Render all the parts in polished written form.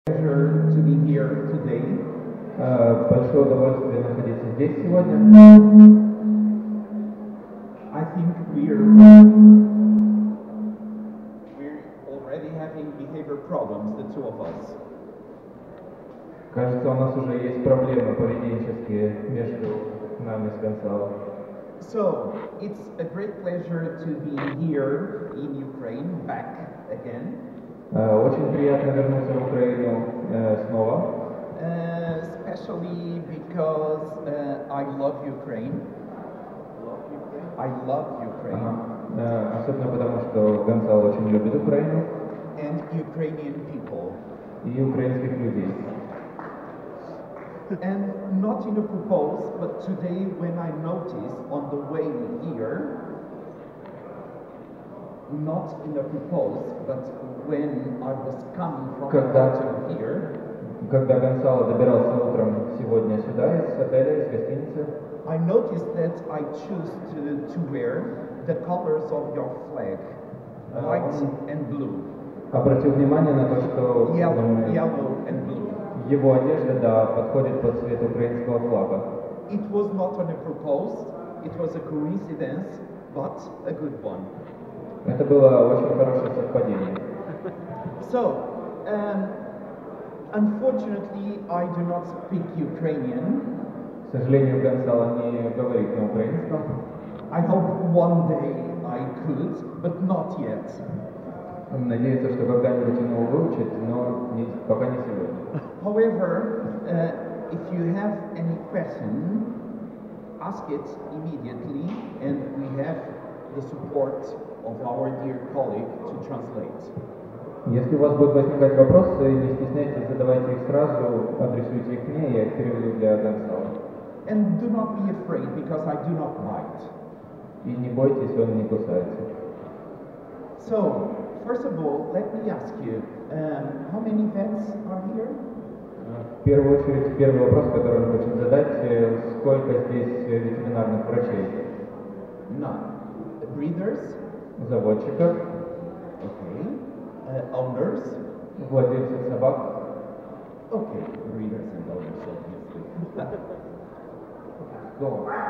Pleasure to be here today. Большое удовольствие находиться здесь сегодня. I think we're already having behavior problems, the two of us. Кажется, у нас уже есть проблемы поведенческие между нами с Гонсало. So, it's a great pleasure to be here in Ukraine, back again. Очень приятно вернуться в Украину снова. Especially because I love Ukraine. I love Ukraine. Особенно потому, что Гонсало очень любит Украину. And Ukrainian people. И украинских людей. And not in a purpose, but today when I noticed on the way here, not in a purpose, but when I was coming from the hotel here, когда Гонсало добирался утром сегодня сюда из отеля, из гостиницы, I noticed that I choose to wear the colors of your flag, white and blue. Обратил внимание на то, что yellow and blue. Его одежда, да, подходит под цвет украинского флага. It was not on a purpose, it was a coincidence, but a good one. Это было очень хорошее совпадение. So, unfortunately, I do not speak Ukrainian. К сожалению, Гонсало не говорит на украинском. I hope one day I could, but not yet. Он надеется, что когда-нибудь он его выучит, но пока не сегодня. However, if you have any question, ask it immediately, and we have the support of our dear colleague to translate. Если у вас будут возникать вопросы, не стесняйтесь, задавайте их сразу, адресуйте их мне, я их переведу для Гонсало. And do not be afraid, because I do not bite. И не бойтесь, он не кусается. So, first of all, let me ask you, how many vets are here? В первую очередь, первый вопрос, который он хочет задать, сколько здесь ветеринарных врачей? None. Breeders? Заводчиков. Okay. Owners? Владельцев собак. Okay, breeders and owners, obviously.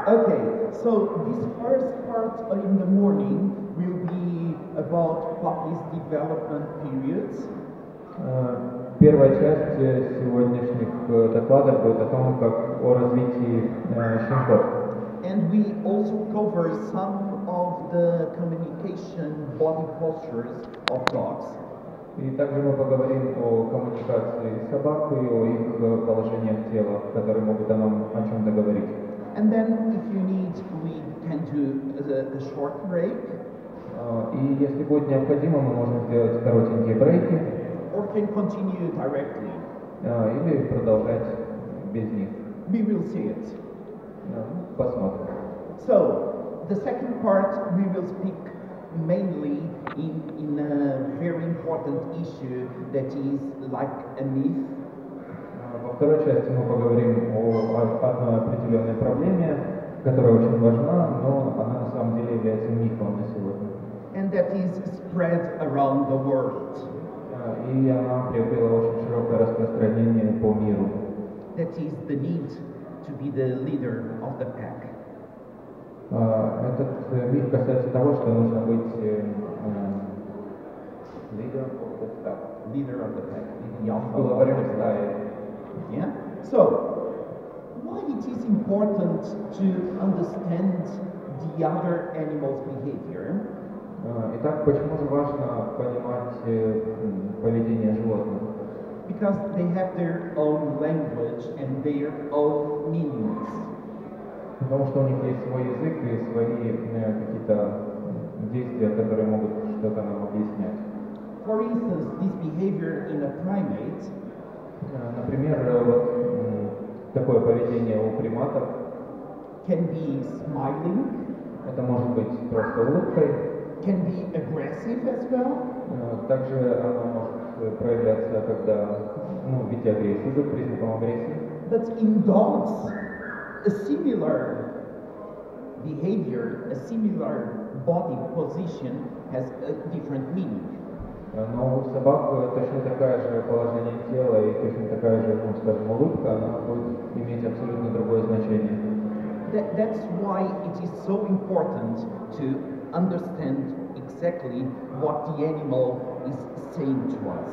Okay, so this first part in the morning will be about puppies' development periods. Первая часть сегодняшних докладов будет о том, как о развитии щенков. And we also cover some of the communication body postures of dogs. И также мы поговорим о коммуникации собак и о их положениях тела, которые могут о чем-то говорить. And then, if you need, we can do a short break. И если будет необходимо, мы можем сделать коротенькие брейки. Or can continue directly. Или продолжать без них. We will see it. Посмотрим. So, the second part, we will speak mainly in a very important issue that is like a myth. Во второй части мы поговорим о одной определенной проблеме, которая очень важна, но она на самом деле является мифом на сегодня. And that is spread around the world. И она приобрела очень широкое распространение по миру. That is the need to be the leader of the pack. Этот миф касается того, что нужно быть Leader of the pack. Главарем стаи. Yeah? So, why it is important to understand the other animals' behavior? Итак, почему же важно понимать поведение животных? Because they have their own language and their own meanings. Потому что у них есть свой язык и свои какие-то действия, которые могут что-то нам объяснять. For instance, this behavior in a primate, например, вот такое поведение у приматов can be smiling, это может быть просто улыбкой, can be aggressive as well, также оно может проявляться, когда, в виде агрессии, признаком агрессии. But in dogs, a similar behavior, a similar body position has a different meaning. Но у собак точно такое же положение тела и такая же, ну, скажем, улыбка, она будет иметь абсолютно другое значение. That's why it is so important to understand exactly what the animal is saying to us.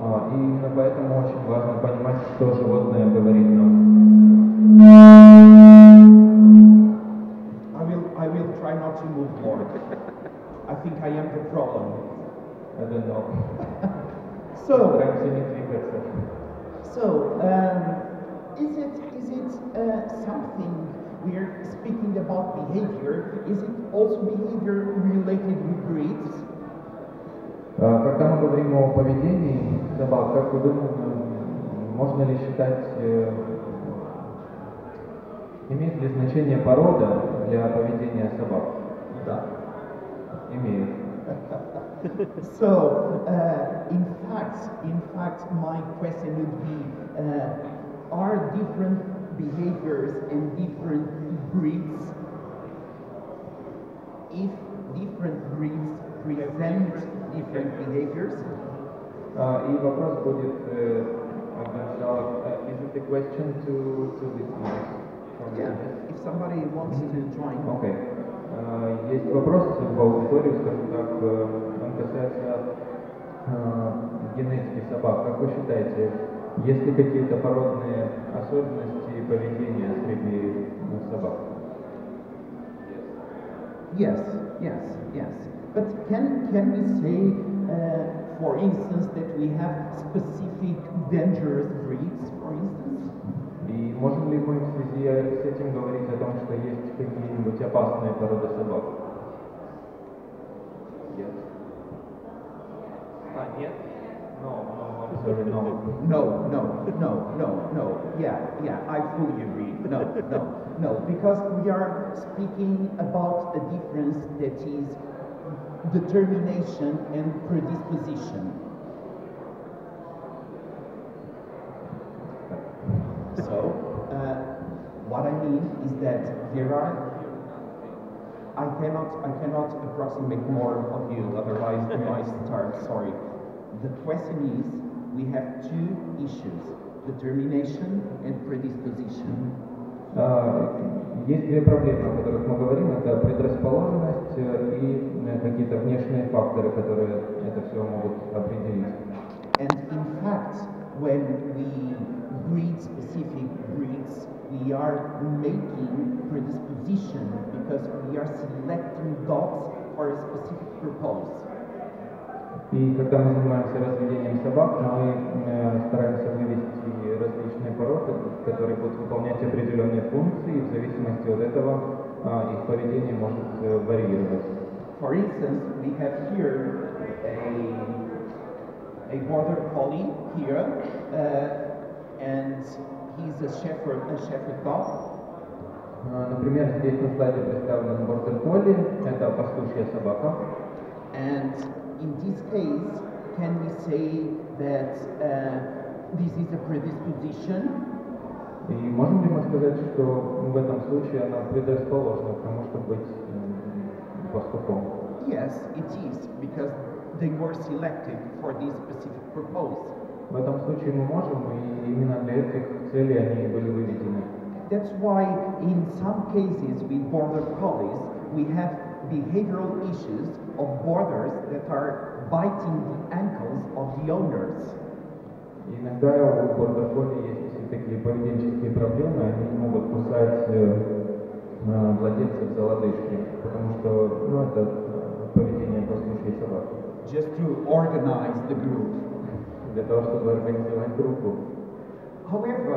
И именно поэтому очень важно понимать, что животное говорит нам. I will try not to move more. I think I am the problem. I don't know. So, is it something we are speaking about behavior? Is it also behavior related with breeds? Когда мы говорим о поведении собак, как вы думаете, можно ли считать, имеет ли значение порода для поведения собак? Да. Имеет. So, in fact, my question would be, are different behaviors and different breeds, if different breeds present different behaviors? И вопрос будет, is it a question to listeners? Yeah, if somebody wants to join. Okay. Есть вопрос в аудитории, скажем так, он касается генетики собак. Как вы считаете, есть ли какие-то породные особенности поведения среди собак? Yes. But can we say, for instance, that we have specific dangerous breeds, for instance? И можем ли мы в связи с этим говорить о том, что есть какие-нибудь опасные породы собак? Yes. Нет? No. Sorry, no. No. Yeah, I fully agree. No, because we are speaking about a difference that is determination and predisposition. So, what I mean is that I cannot approximate more of you, otherwise the noise starts, sorry. The question is, we have two issues, determination and predisposition. Есть две проблемы, о которых мы говорим, это предрасположенность и какие-то внешние факторы, которые это все могут определить. And in fact, when we breed specific breeds, we are making predisposition because we are selecting dogs for a specific purpose. И когда мы занимаемся разведением собак, мы стараемся вывести различные породы, которые будут выполнять определенные функции, и в зависимости от этого их поведение может варьировать. For instance, we have here a border collie here, and he's a shepherd dog. Например, здесь на слайде представлен бордер колли, это пастушья собака. And in this case, can we say that this is a predisposition? И можем ли мы сказать, что в этом случае она предрасположена к тому, чтобы быть пастухом? Yes, it is, because they were selected for this specific purpose. В этом случае мы можем, и именно для этих целей они были выведены. That's why in some cases with border collies, we have behavioral issues of borders that are biting the ankles of the owners. Иногда у бордер колли есть такие поведенческие проблемы, они могут кусать владельцев за лодыжки, потому что это поведение пастушьей собаки. Just to organize the group. Для того, чтобы организовать группу. However,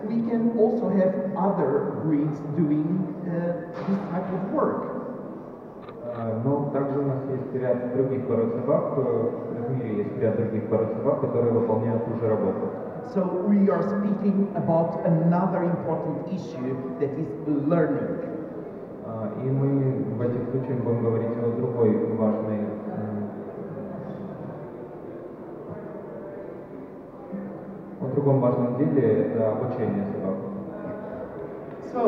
we can also have other breeds doing this type of work. Но также у нас есть ряд других пород собак, в мире есть ряд других пород собак, которые выполняют ту же работу. So we are speaking about another important issue that is learning. И мы в этих случаях будем говорить о другом важном деле, это обучение собак. So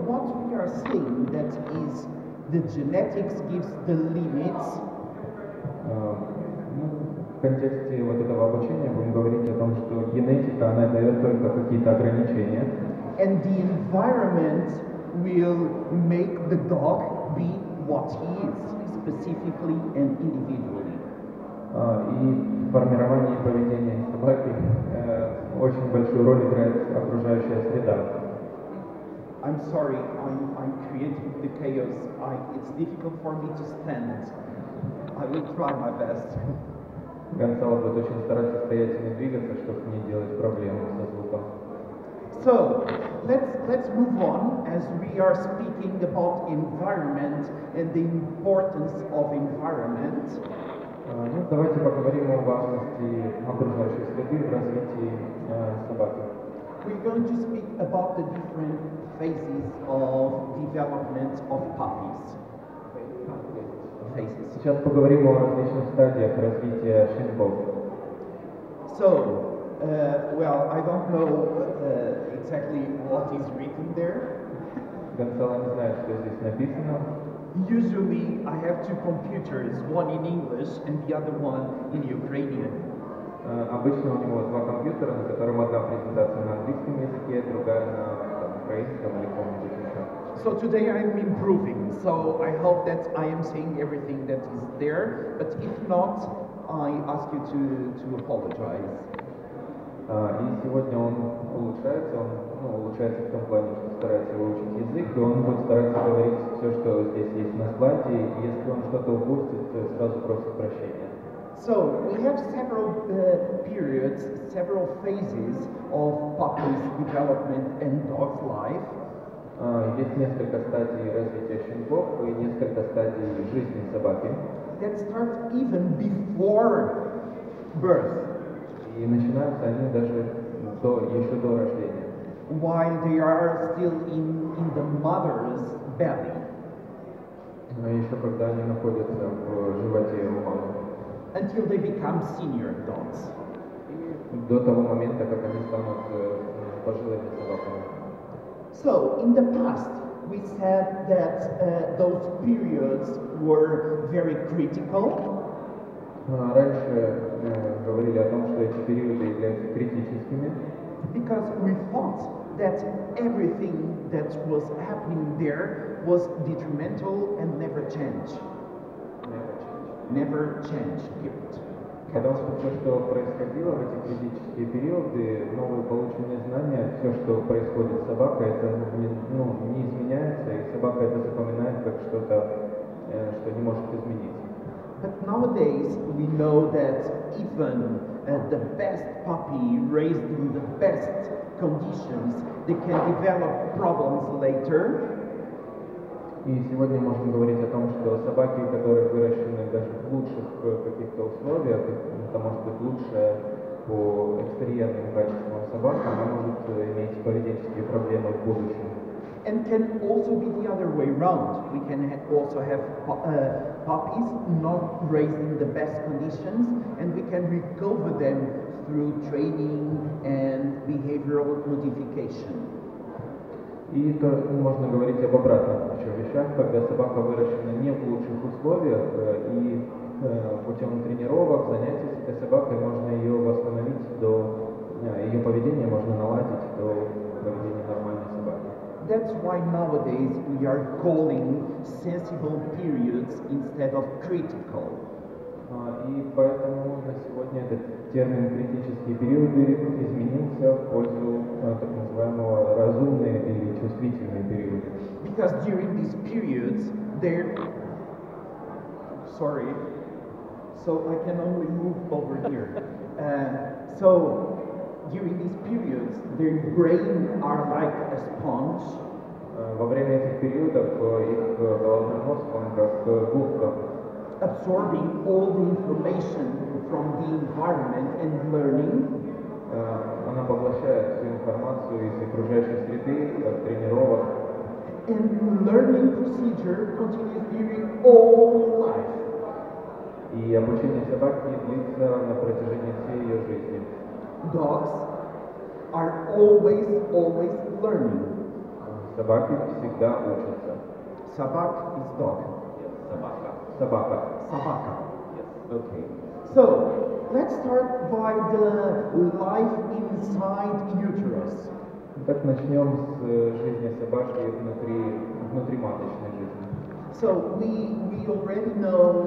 what we are saying that is the genetics gives the limits. В контексте вот этого обучения будем говорить о том, что генетика, она дает только какие-то ограничения. And the environment will make the dog be what he is, specifically and individually. И в формировании поведения собаки очень большую роль играет окружающая среда. I'm sorry, I'm creating the chaos. It's difficult for me to stand. I will try my best. Гонсало будет очень стараться стоять двигаться, чтобы не делать проблем со звуком. So, let's move on as we are speaking about environment and the importance of environment. Ну, давайте поговорим о важности окружающей среды в развитии собаки. We're going to speak about the different phases of development of puppies. Phases. Сейчас поговорим о различных стадиях развития щенков. So, well, I don't know exactly what is written there. Гонсало не знает, что здесь написано. Usually, I have two computers, one in English and the other one in Ukrainian. Обычно у него два компьютера, на котором одна презентация на английском языке, другая на украинском или каком-нибудь еще. So today I'm improving, so I hope that I am saying everything that is there, but if not, I ask you to apologize. И сегодня он улучшается в том плане, что старается выучить язык, и он будет стараться говорить все, что здесь есть на слайде, и если он что-то упустит, то сразу просит прощения. So we have several periods, several phases of puppies' development and dog's life. Есть несколько стадий развития щенков и несколько стадий жизни собаки. That start even before birth. И начинаются они даже еще до рождения. While they are still in the mother's belly. Еще когда они находятся в животе у мамы. Until they become senior dogs. До того момента, как они станут пожилыми собаками. So, in the past, we said that those periods were very critical. Раньше говорили о том, что эти периоды являются критическими. Because we thought that everything that was happening there was detrimental and never change. Never change. Потому что все, что происходило в эти критические периоды, новые полученные знания, все, что происходит с собакой, это не изменяется, и собака это запоминает как что-то, что не может измениться. But nowadays we know that even the best puppy raised in the best conditions, they can develop problems later. И сегодня можно говорить о том, что собаки, которые выращены даже в лучших каких-то условиях, это может быть лучшее по экстерьерным качествам собак, она может иметь поведенческие проблемы в будущем. And can also be the other way around. We can also have puppies not raised in the best conditions, and we can recover them through training and behavioral modification. И это можно говорить об обратных еще вещах, когда собака выращена не в лучших условиях, и путем тренировок, занятий с этой собакой можно ее восстановить ее поведение можно наладить до поведения нормальной собаки. That's why nowadays we are calling sensible periods instead of critical. И поэтому на сегодня этот термин критические периоды изменился в пользу так называемого разумные или чувствительные периоды. Because during these periods, so I can only move over here. So during these periods, their brain are like a sponge. Во время этих периодов их головной мозг, он как губка. Absorbing all the information from the environment and learning. Она поглощает всю информацию из окружающей среды, от тренировок. And learning procedure continues during all life. И обучение собаки длится на протяжении всей ее жизни. Dogs are always learning. Собаки всегда учатся. Собак is dog. Собака. Собака. Okay. So, let's start by the life inside uterus. Так начнем с жизни собачки внутриматочной жизни. So, we already know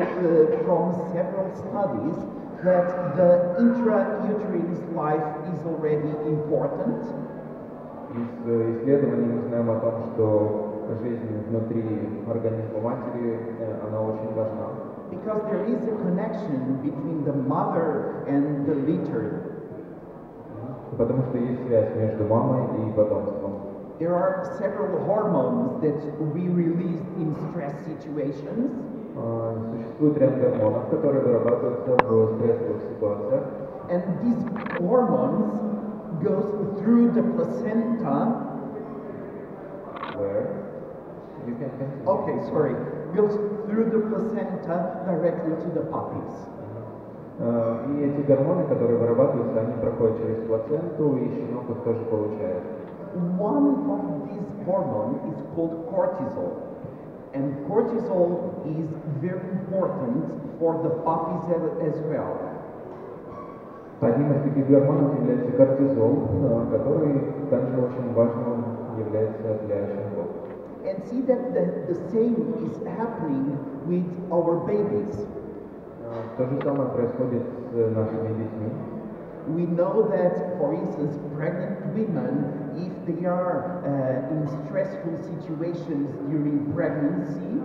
from several studies that the intrauterine life is already important. Из исследований мы знаем о том, что жизнь внутри организма матери, она очень важна. Because there is a connection between the mother and the litter. Потому что есть связь между мамой и потомством. There are several hormones that we release in stress situations. Существует ряд гормонов, которые вырабатываются в стрессовых ситуациях. And these hormones goes through the placenta. Where? You can continue. Okay, sorry. Goes through the placenta directly to the puppies. И эти гормоны, которые вырабатываются, они проходят через плаценту, и щенок их тоже получает. One of these hormones is called cortisol. And cortisol is very important for the puppies as well. Одним из таких гормонов является кортизол, который также очень важным является для щенков. And see that the same is happening with our babies. То же самое происходит с нашими детьми. We know that, for instance, pregnant women, if they are in stressful situations during pregnancy,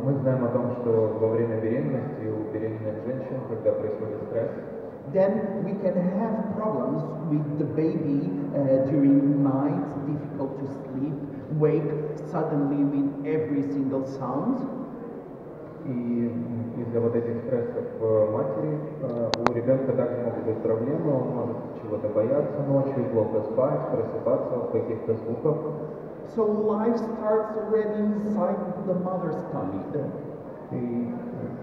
мы знаем о том, что во время беременности у беременных женщин, когда происходит стресс, then we can have problems with the baby during night, difficult to sleep, wake suddenly with every single sound. И из-за вот этих стрессов матери у ребенка также могут быть проблемы, он может чего-то бояться ночью, плохо спать, просыпаться от каких-то звуков. So life starts already inside the mother's tummy.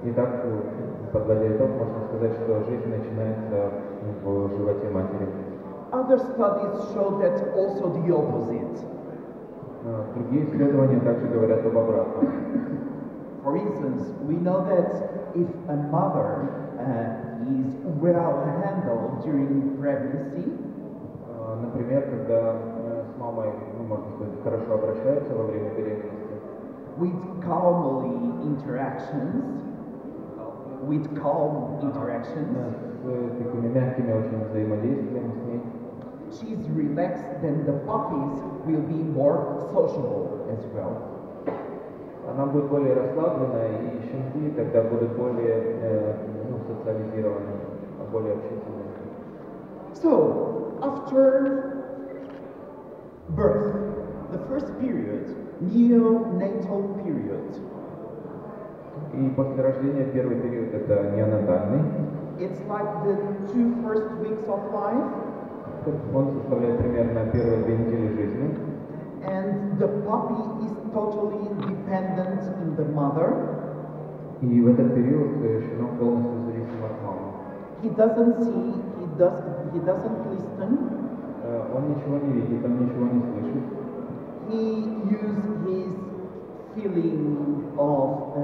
И так, подводя итог, можно сказать, что жизнь начинается в животе матери. Other studies show that also the opposite. Другие исследования также говорят об обратном. For instance, we know that if a mother is well handled during pregnancy, например, когда с мамой, можно сказать, хорошо обращаются во время беременности, with calm interactions, с такими мягкими очень взаимодействиями с ней, she's relaxed, then the puppies will be more sociable as well. она будет более расслабленная, и щенки тогда будут более социализированы, более общительные. So, after birth, the first period, neonatal period, И после рождения первый период это неонатальный. it's like the 2 first weeks of life. Он составляет примерно первые 2 недели жизни. And the puppy is totally dependent on the mother. И в этот период щенок полностью зависим от мамы. He doesn't see, he doesn't listen. Он ничего не видит, он ничего не слышит. He uses his feeling of,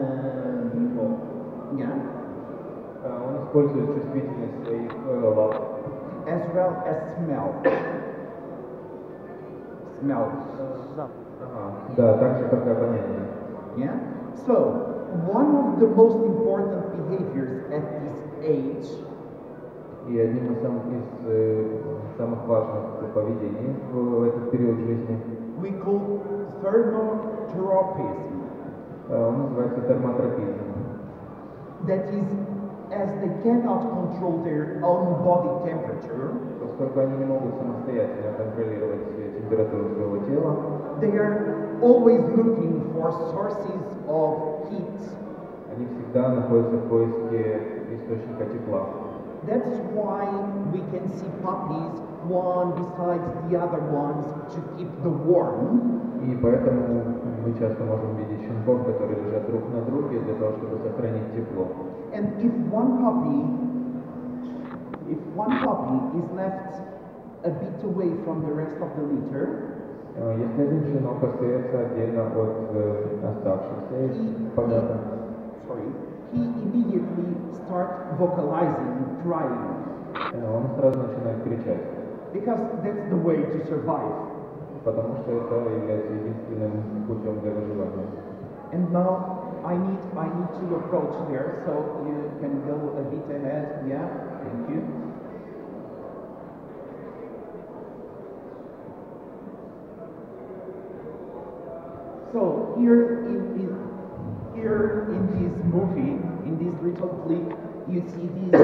Он использует чувствительность своих лап. as well as smell. Smell. Да, так же, как и обоняние. Yeah? So, one of the most important behaviors at this age И одним из самых важных поведений в этот период жизни we call thermotropism. он называется термотропизм. That is, as they cannot control their own body temperature, Поскольку они не могут самостоятельно контролировать температуру своего тела, they are always looking for sources of heat. они всегда находятся в поиске источника тепла. That's why we can see puppies one besides the other ones to keep the warm. И поэтому мы часто можем видеть щенков, которые лежат друг на друге для того, чтобы сохранить тепло. And if one puppy is left a bit away from the rest of the litter, Если один щенок остается отдельно от оставшихся из помета, he immediately starts vocalizing, crying. Он сразу начинает кричать, Because that's the way to survive. потому что это является единственным путем для выживания. And now I need to approach there, so you can go a bit ahead. Yeah, thank you. So here in this movie, in this little clip, you see these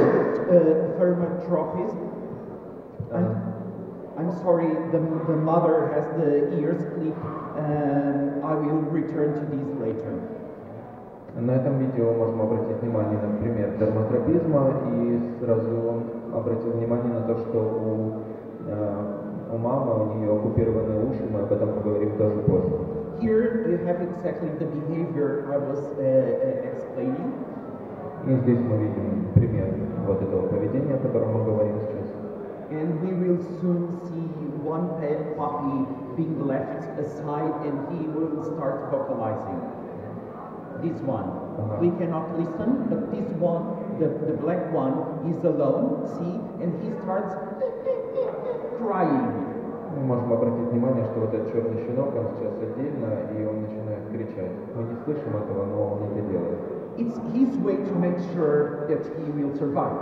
thermotrophies. I'm sorry, the mother has the ears clipped, and I will return to this later. На этом видео можем обратить внимание на пример дерматропизма, и сразу он обратил внимание на то, что у мамы, у нее оккупированы уши, мы об этом поговорим тоже позже. Here you have exactly the behavior I was explaining. И здесь мы видим пример вот этого поведения, о котором мы говорим сейчас. And we will soon see one pet puppy being left aside and he will start vocalizing. This one. We cannot listen, but this one, the black one, is alone, see, and he starts crying. Мы можем обратить внимание, что вот этот черный щенок, он сейчас отдельно, и он начинает кричать. Мы не слышим этого, но он это делает. It's his way to make sure that he will survive.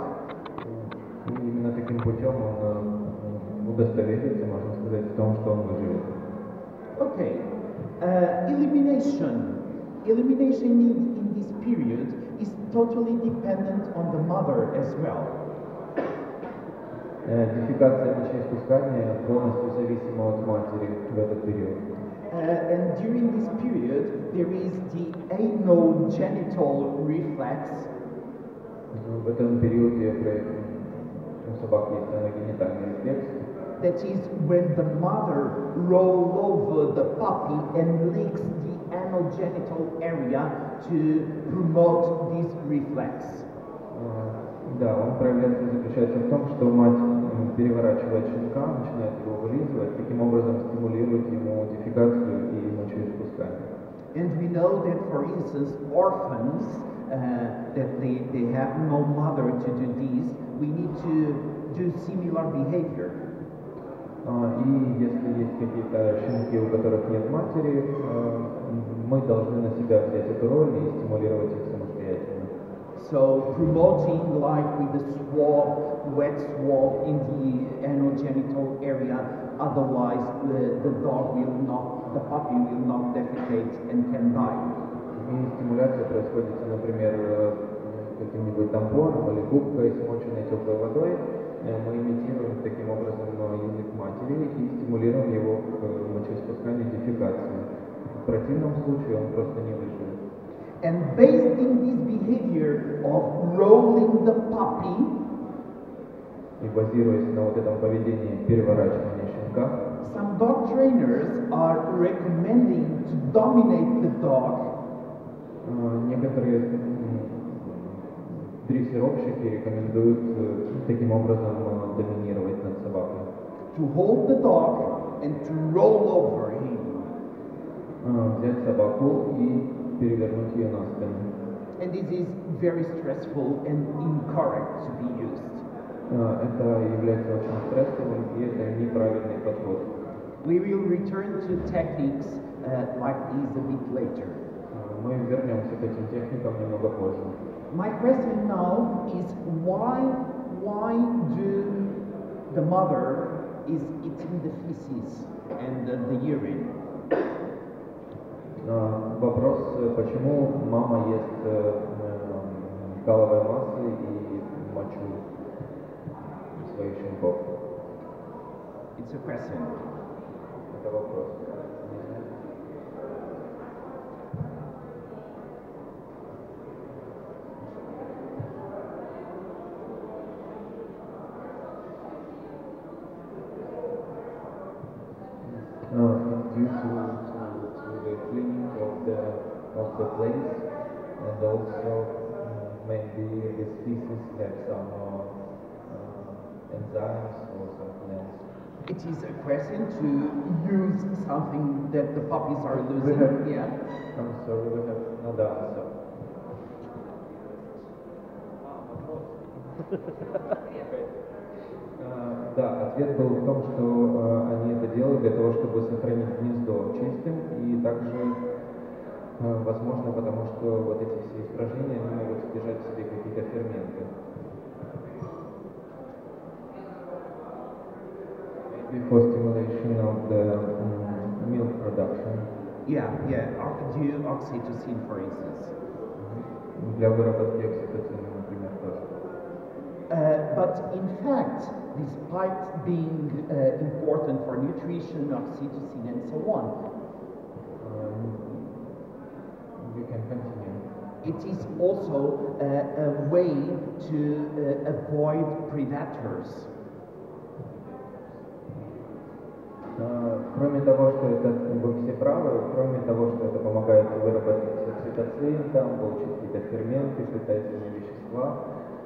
И именно таким путем он удостоверится, можно сказать, в том, что он выживет. Okay. Elimination. Elimination in this period is totally dependent on the mother as well. Дефекация мочеиспускания полностью зависима от матери в этот период. And during this period, there is the anogenital reflex. В этом периоде у собак есть аногенитальный рефлекс. That is when the mother rolls over the puppy and licks the anogenital area to promote this reflex. Да, он проявляется, заключается в том, что мать переворачивает щенка, начинает его вылизывать, таким образом стимулирует ему дефекацию и мочеиспускание. And we know that, for instance, orphans, that they have no mother to do this, we need to do similar behavior. И если есть какие-то щенки, у которых нет матери, мы должны на себя взять эту роль и стимулировать их самостоятельно. So promoting, like with the swab, wet swab in the anogenital area, otherwise the puppy will not defecate and can die. И стимуляция происходит, например, каким-нибудь тампоном или губкой, смоченной теплой водой. Мы имитируем таким образом язык матери и стимулируем его к мочеиспусканию и дефекации. В противном случае он просто не выживет. And based in this behavior of rolling the puppy, и базируясь на вот этом поведении переворачивания щенка, some dog trainers are recommending to dominate the dog. Некоторые дрессировщики рекомендуют таким образом доминировать над собакой. To hold the dog and to roll over him. Взять собаку и перевернуть ее на спину. And this is very stressful and incorrect to be used. Это является очень стрессовым, и это неправильный подход. We will return to techniques like these a bit later. Мы вернемся к этим техникам немного позже. My question now is why do the mother is eating the feces and the urine? Вопрос, почему мама ест каловые массы и мочу своих щенков? It's a question. Это вопрос. Due to the cleaning of the place, and also maybe the species have some enzymes or something else. It is a question to use something that the puppies are losing. I'm sorry, we have no answer. Да, ответ был в том, что они это делают для того, чтобы сохранить гнездо чистым, и также, возможно, потому что вот эти все испражнения они могут содержать в себе какие-то ферменты. Before stimulation of the milk production. Yeah, due oxytocin, for instance. Для выработки окситоцина, например, тоже. But in fact, despite being important for nutrition, oxytocin, and so on, You can continue. it is also a way to avoid predators. Кроме того, что это, вы все правы, кроме того, что это помогает выработать окситоцин, там, получить какие-то ферменты, питательные вещества,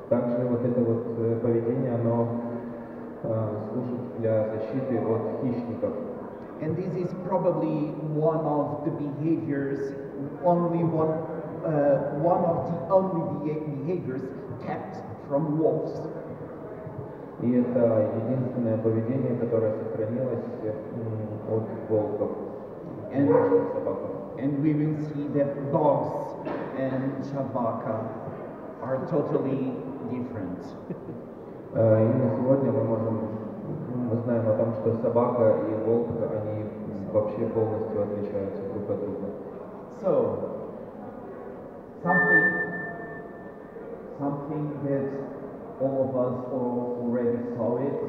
также вот это вот поведение, оно служит для защиты от хищников. And this is probably one of the behaviors, one of the only behaviors kept from wolves. И это единственное поведение, которое сохранилось от волков и собак. And we will see that dogs and chavaka are totally different. И на сегодня мы знаем о том, что собака и волк, они вообще полностью отличаются друг от друга. So, something that all of us already saw it.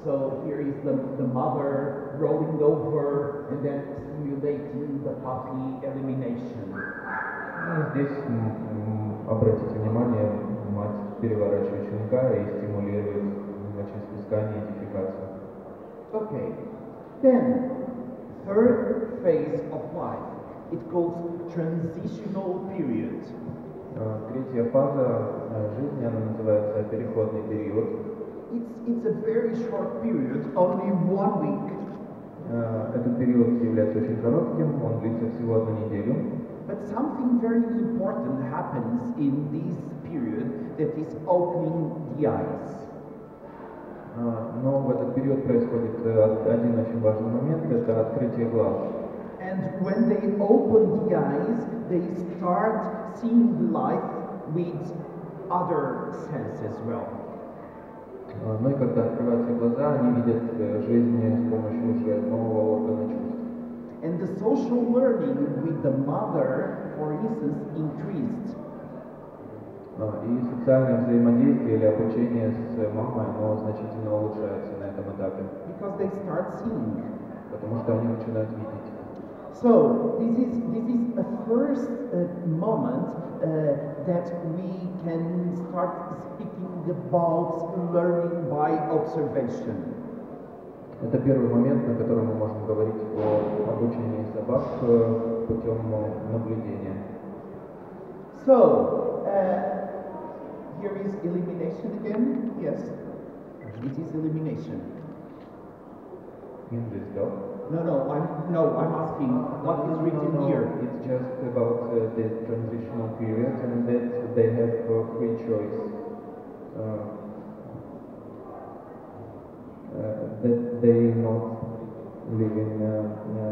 So here is the mother rolling over and then stimulating the puppy elimination. Здесь обратите внимание, мать переворачивает щенка и стимулирует мочеиспускание и дефекацию. Okay, then third phase of life. It calls transitional period. Третья фаза жизни, она называется переходный период. It's a very short period, only 1 week. Этот период является очень коротким, он длится всего 1 неделю. But something very important happens in this period, that is opening the eyes. Но в этот период происходит один очень важный момент, это открытие глаз. And when they open the eyes, they start seeing life with other sense as well. Ну и когда открываются глаза, они видят жизнь с помощью уже нового органа чувств. And the social learning with the mother, for instance, increased. И социальное взаимодействие или обучение с мамой, оно значительно улучшается на этом этапе. Because they start seeing. Потому что они начинают видеть. So this is a first moment that we can start speaking about learning by observation. Это первый момент, на котором мы можем говорить о обучении собак путем наблюдения. So here is elimination again. Yes, it is elimination. In this dog? No, I'm asking what is written here. It's just about the transitional period and that they have free choice. That they not live in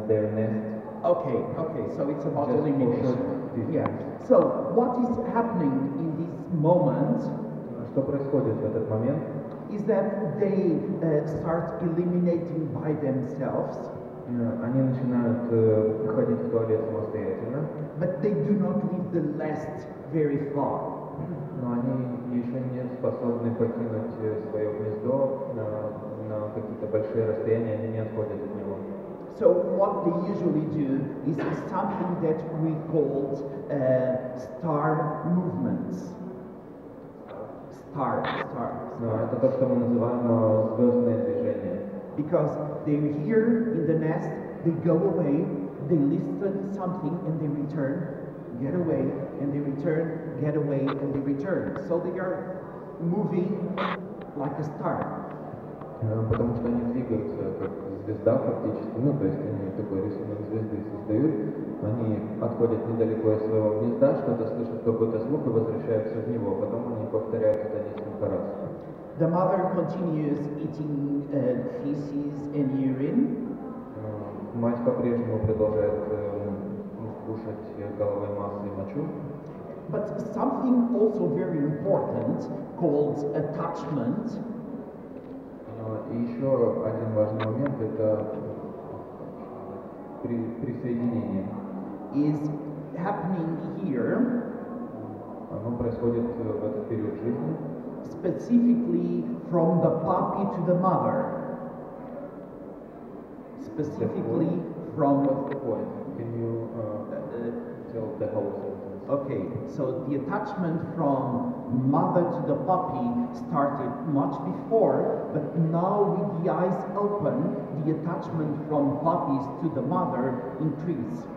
their nest. Okay, so it's about Just elimination. Yeah. So what is happening in this moment? Что происходит в этот момент? Is that they start eliminating by themselves. Они начинают ходить в туалет самостоятельно. But they do not leave the nest very far. Но они еще не способны покинуть свое гнездо на какие-то большие расстояния, они не отходят от него. So what they usually do is something that we call star movements. Star. Это то, что мы называем звездное движение. Because they're here in the nest, they go away, they listen something and they return, get away, and they return, get away, and they return. So they are moving like a star. потому что они двигаются как звезда фактически, ну то есть они такой рисунок звезды создают, они отходят недалеко от своего гнезда, что-то слышат какой-то звук и возвращаются в него, потом они повторяют это несколько раз. The mother continues eating feces and urine. Мать по-прежнему продолжает кушать головой массы и мочу. But something also very important called attachment И еще один важный момент – это присоединение. is happening here, Оно происходит в этот период жизни, specifically from the puppy to the mother. Specifically from... What's the point? Can you tell the whole sentence? Okay, so the attachment from mother to the puppy started much before, but now with the eyes open, the attachment from puppies to the mother increased.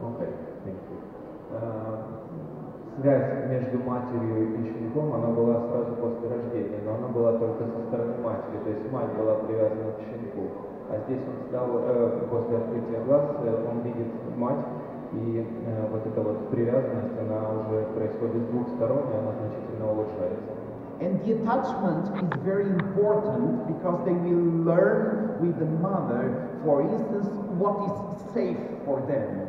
Okay, thank you. Связь между матерью и щенком, она была сразу после рождения, но она была только со стороны матери, то есть мать была привязана к щенку. А здесь он стал, после открытия глаз, он видит мать, и вот эта вот привязанность, она уже происходит с двух сторон, и она значительно улучшается. And the attachment is very important because they will learn with the mother, for instance, what is safe for them.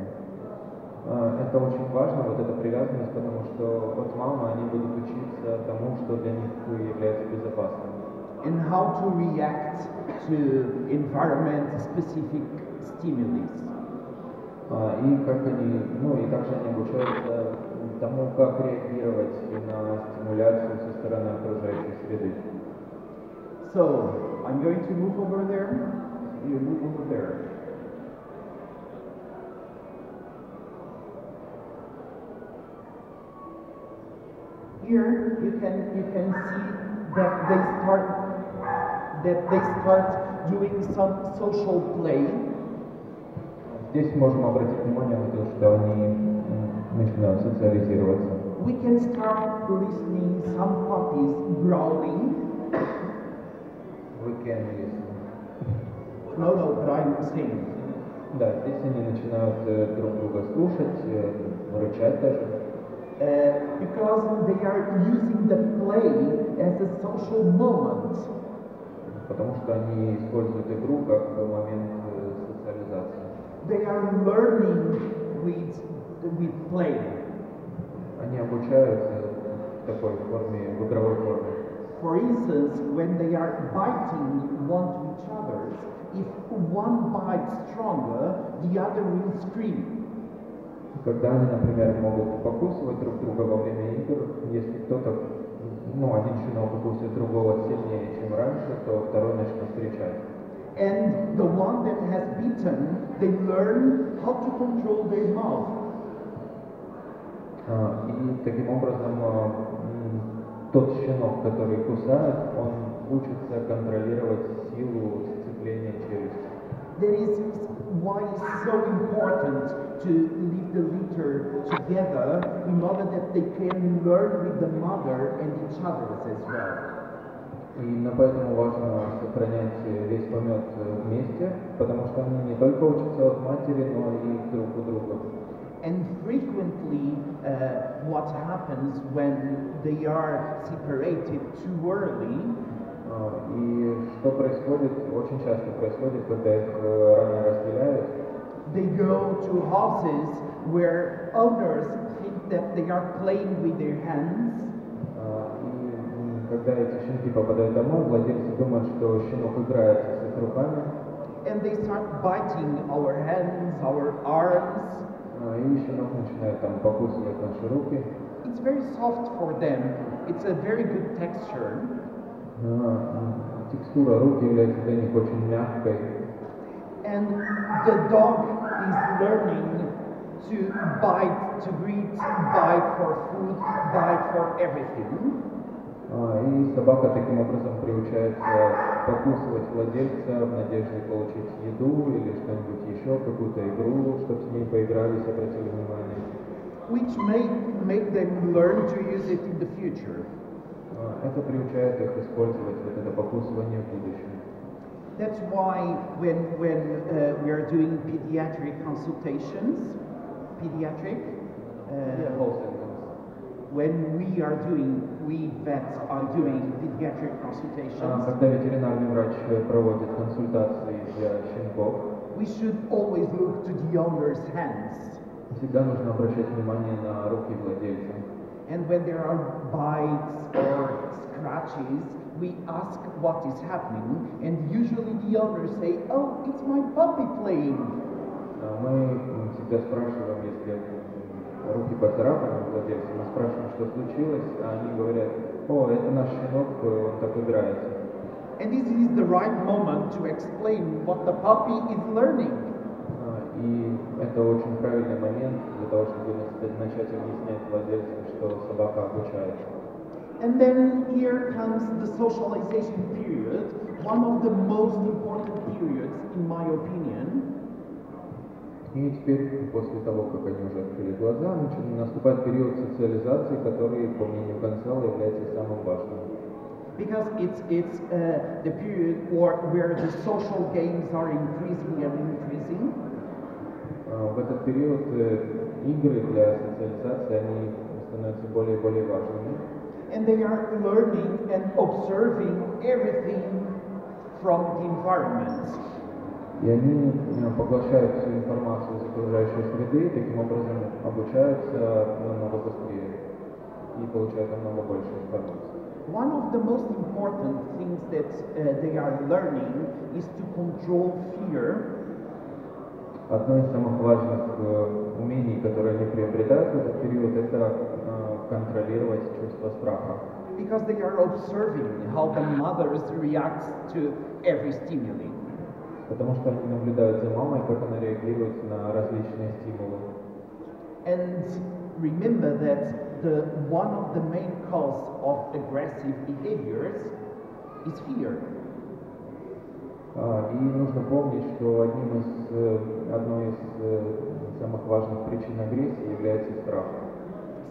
Это очень важно, вот эта привязанность, потому что от мамы они будут учиться тому, что для них является безопасным. And how to react to environment-specific stimuli. И как они, ну и также они обучаются тому, как реагировать на стимуляцию со стороны окружающей среды. So, I'm going to move over there. You move over there. Here you can see that they start doing some social play. Здесь можем обратить внимание на то, что они начинают социализироваться. We can start listening some puppies growling. We can listen. No, but I'm saying. Да, здесь они начинают друг друга слушать, рычать даже. Because they are using the play as a social moment. Потому что они используют игру как момент социализации. They are learning with play. Они обучаются в такой форме, в игровой форме. For instance, when they are biting one to each other, if one bites stronger, the other will scream. Когда они, например, могут покусывать друг друга во время игр, если кто-то, один щенок укусит другого сильнее, чем раньше, то второй начнет кричать. And the one that has bitten, they learn how to control their mouth. И таким образом тот щенок, который кусает, он учится контролировать силу сцепления челюсти. That is why it's so important to leave the litter together in order that they can learn with the mother and each other as well. И поэтому важно сохранять весь помет вместе, потому что они не только учатся от матери, но и друг у друга. And frequently, what happens when they are separated too early? И что происходит, очень часто происходит, когда их рано разделяют. They go to houses where owners think that they are playing with their hands. И когда эти щенки попадают домой, владельцы думают, что щенок играется с их руками. And they start biting our hands, our arms. И щенок начинает там покусывать наши руки. It's very soft for them. It's a very good texture. Текстура рук является для них очень мягкой. And the dog is learning to bite, to greet, bite for food, bite for everything. И собака таким образом приучается покусывать владельца в надежде получить еду или что-нибудь еще, какую-то игру, чтобы с ней поигрались, обратили внимание. Which may make them learn to use it in the future. это приучает их использовать вот это покусывание в будущем. That's why when we are doing pediatric consultations, when we vets are doing pediatric consultations, Когда ветеринарный врач проводит консультации для щенков, we should always look to the owner's hands. всегда нужно обращать внимание на руки владельца. And when there are bites or scratches, we ask what is happening, and usually the owners say, "Oh, it's my puppy playing." Мы всегда спрашиваем, если руки поцарапаны владельца, мы спрашиваем, что случилось, а они говорят: "О, это наш щенок, он так играется." And this is the right moment to explain what the puppy is learning. И это очень правильный момент для того, чтобы начать объяснять владельцам, что собака обучается. And then here comes the socialization period, one of the most important periods, in my opinion. И теперь, после того, как они уже открыли глаза, наступает период социализации, который, по мнению Гонсало, является самым важным. Because it's the period where the social games are increasing and increasing. В этот период игры для социализации они становятся более и более важными. And they are learning and observing everything from the environment. И они поглощают всю информацию из окружающей среды, и таким образом обучаются намного быстрее и получают намного больше информации. One of the most important things that they are learning is to control fear. Одно из самых важных умений, которые они приобретают в этот период, это контролировать чувство страха. Because they are observing how the mothers react to every stimuli. Потому что они наблюдают за мамой, как она реагирует на различные стимулы. And remember that one of the main cause of aggressive behaviors is fear. И нужно помнить, что одной из самых важных причин агрессии является страх.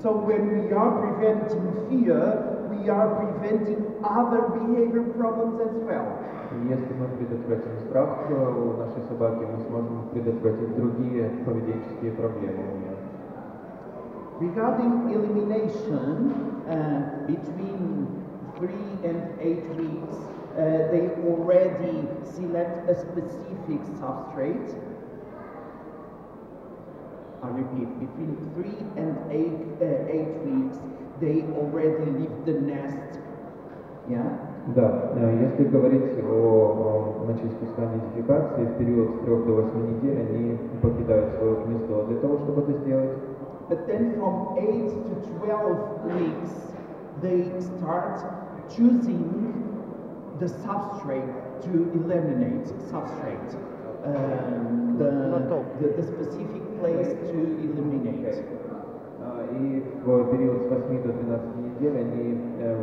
So when we are preventing fear, we are preventing other behavior problems as well. И если мы предотвратим страх у нашей собаки, мы сможем предотвратить другие поведенческие проблемы у нее. Regarding elimination, between 3 and 8 weeks, they already select a specific substrate. I repeat, between 3 and 8 weeks, they already leave the nest. Yeah? Да, если говорить о мочеиспускании и дефекации, в период с 3 до 8 недель они покидают свое гнездо для того, чтобы это сделать. But then from 8 to 12 weeks, they start choosing the substrate to eliminate the specific place to eliminate. И в период с 8 до 12 недель они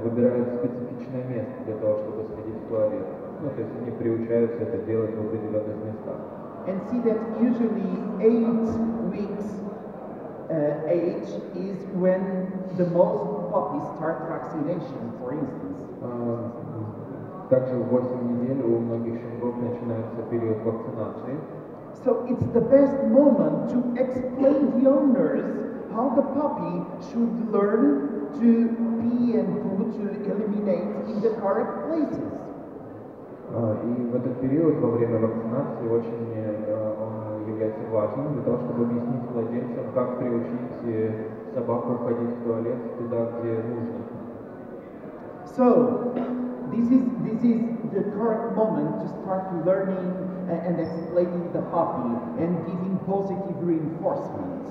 выбирают специфичное место для того, чтобы сходить в туалет. Ну, то есть они приучаются это делать в определенных местах. And see that usually 8 weeks age is when the most puppies start vaccination, for instance. Также в 8 недель у многих щенков начинается период вакцинации. So it's the best moment to explain the owners how the puppy should learn to pee and poo to eliminate in the correct places. И в этот период, во время вакцинации, он является важным для того, чтобы объяснить владельцам, как приучить собаку ходить в туалет туда, где нужно. So, this is the correct moment to start learning and explaining the puppy and giving positive reinforcement.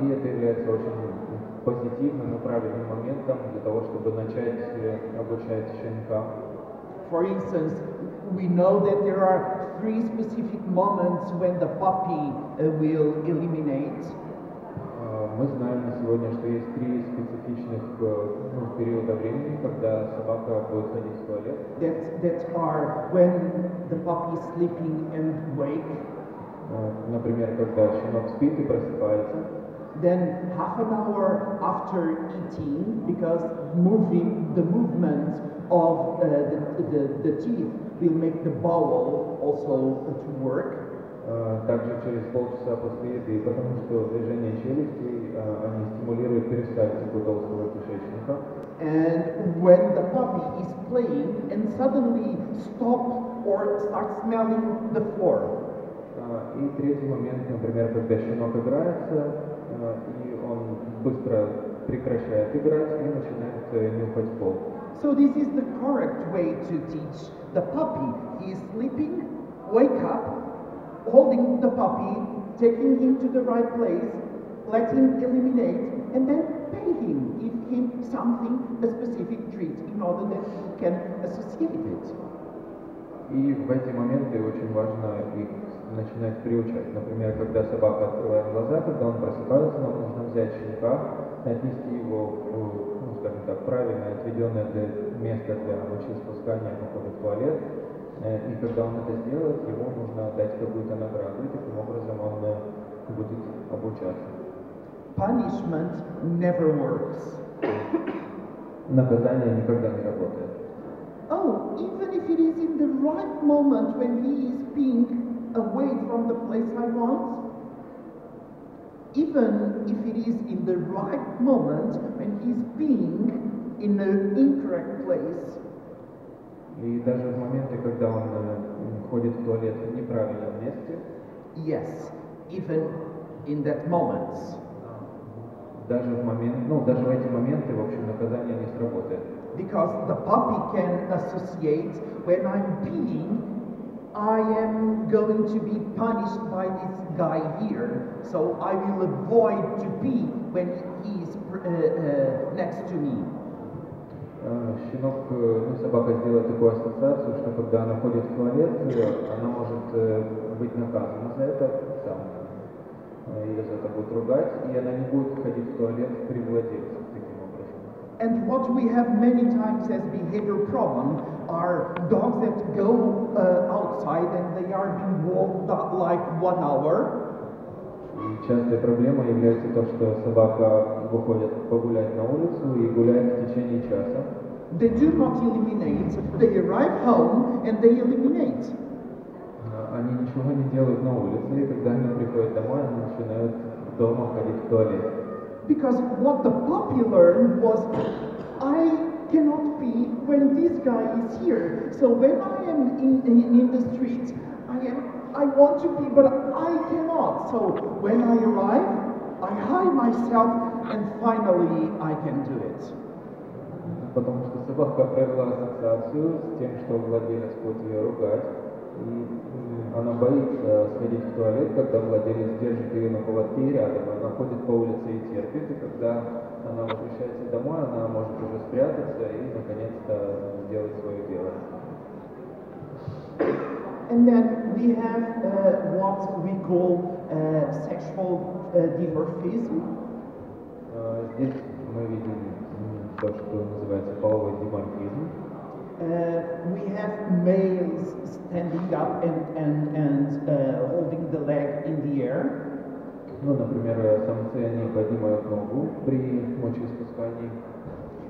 И это является очень позитивным и правильным моментом для того, чтобы начать обучать щенка. For instance, we know that there are 3 specific moments when the puppy will eliminate. Мы знаем на сегодня, что есть 3 специфичных периода времени, когда собака будет ходить в туалет. That are when the puppy is sleeping and wake. Например, когда щенок спит и просыпается. then half an hour after eating, because the movement of the teeth will make the bowel also to work. Также через полчаса после еды, потому что движение челюстей, они стимулируют перистальтику толстого кишечника. And when the puppy is playing and suddenly stop or start smelling the floor. И третий момент, например, когда щенок играется, и он быстро прекращает играть и начинает нюхать пол. So this is the correct way to teach the puppy. He is sleeping, wake up, holding the puppy, taking him to the right place, let him eliminate, and then pay him, give him something, a specific treat, in order that he can associate it. И в эти моменты очень важно их начинать приучать. Например, когда собака открывает глаза, когда он просыпается, нам нужно взять щенка, отнести его в, ну, скажем так, правильно отведенное место для мочеиспускания, ухода в туалет. И когда он это сделает, ему нужно отдать какую-то награду, и таким образом он будет обучаться. Punishment never works. Наказание никогда не работает. Oh, even if it is in the right moment when he is being away from the place I want, even if it is in the right moment when he's being in the incorrect place. И даже в моменты, когда он ходит в туалет в неправильном месте. Yes, even in that moment. Даже в эти моменты, в общем, наказание не сработает. Because the puppy can associate when I'm peeing, I am going to be punished by this guy here, so I will avoid to pee when he is next to me. Собака сделает такую ассоциацию, что когда она ходит в туалет, она может быть наказана за это, ее за это будут ругать, и она не будет ходить в туалет при владельце таким образом. And what we have many times as behavior problem are dogs that go outside and they are being walked like 1 hour. И частая проблема является то, что собака выходит погулять на улицу и гуляет в течение часа. They do not eliminate, they arrive home and they eliminate. Они ничего не делают на улице, и когда они приходят домой, они начинают дома ходить в туалет. Because what the puppy learned was, I cannot pee when this guy is here. So when I am in the street, I want to pee, but I cannot. So when I arrive, I hide myself, and finally I can do it. Потому что собака провела ассоциацию с тем, что владелец будет ее ругать, и она боится сходить в туалет, когда владелец держит ее на поводке рядом. Она ходит по улице и терпит, и когда она возвращается домой, она может уже спрятаться и наконец-то сделать свое дело. And then we have what we call sexual dimorphism. Здесь мы видим то, что называется половой диморфизм. We have males standing up and holding the leg in the air. Ну, например, самцы, они поднимают ногу при мочеиспускании.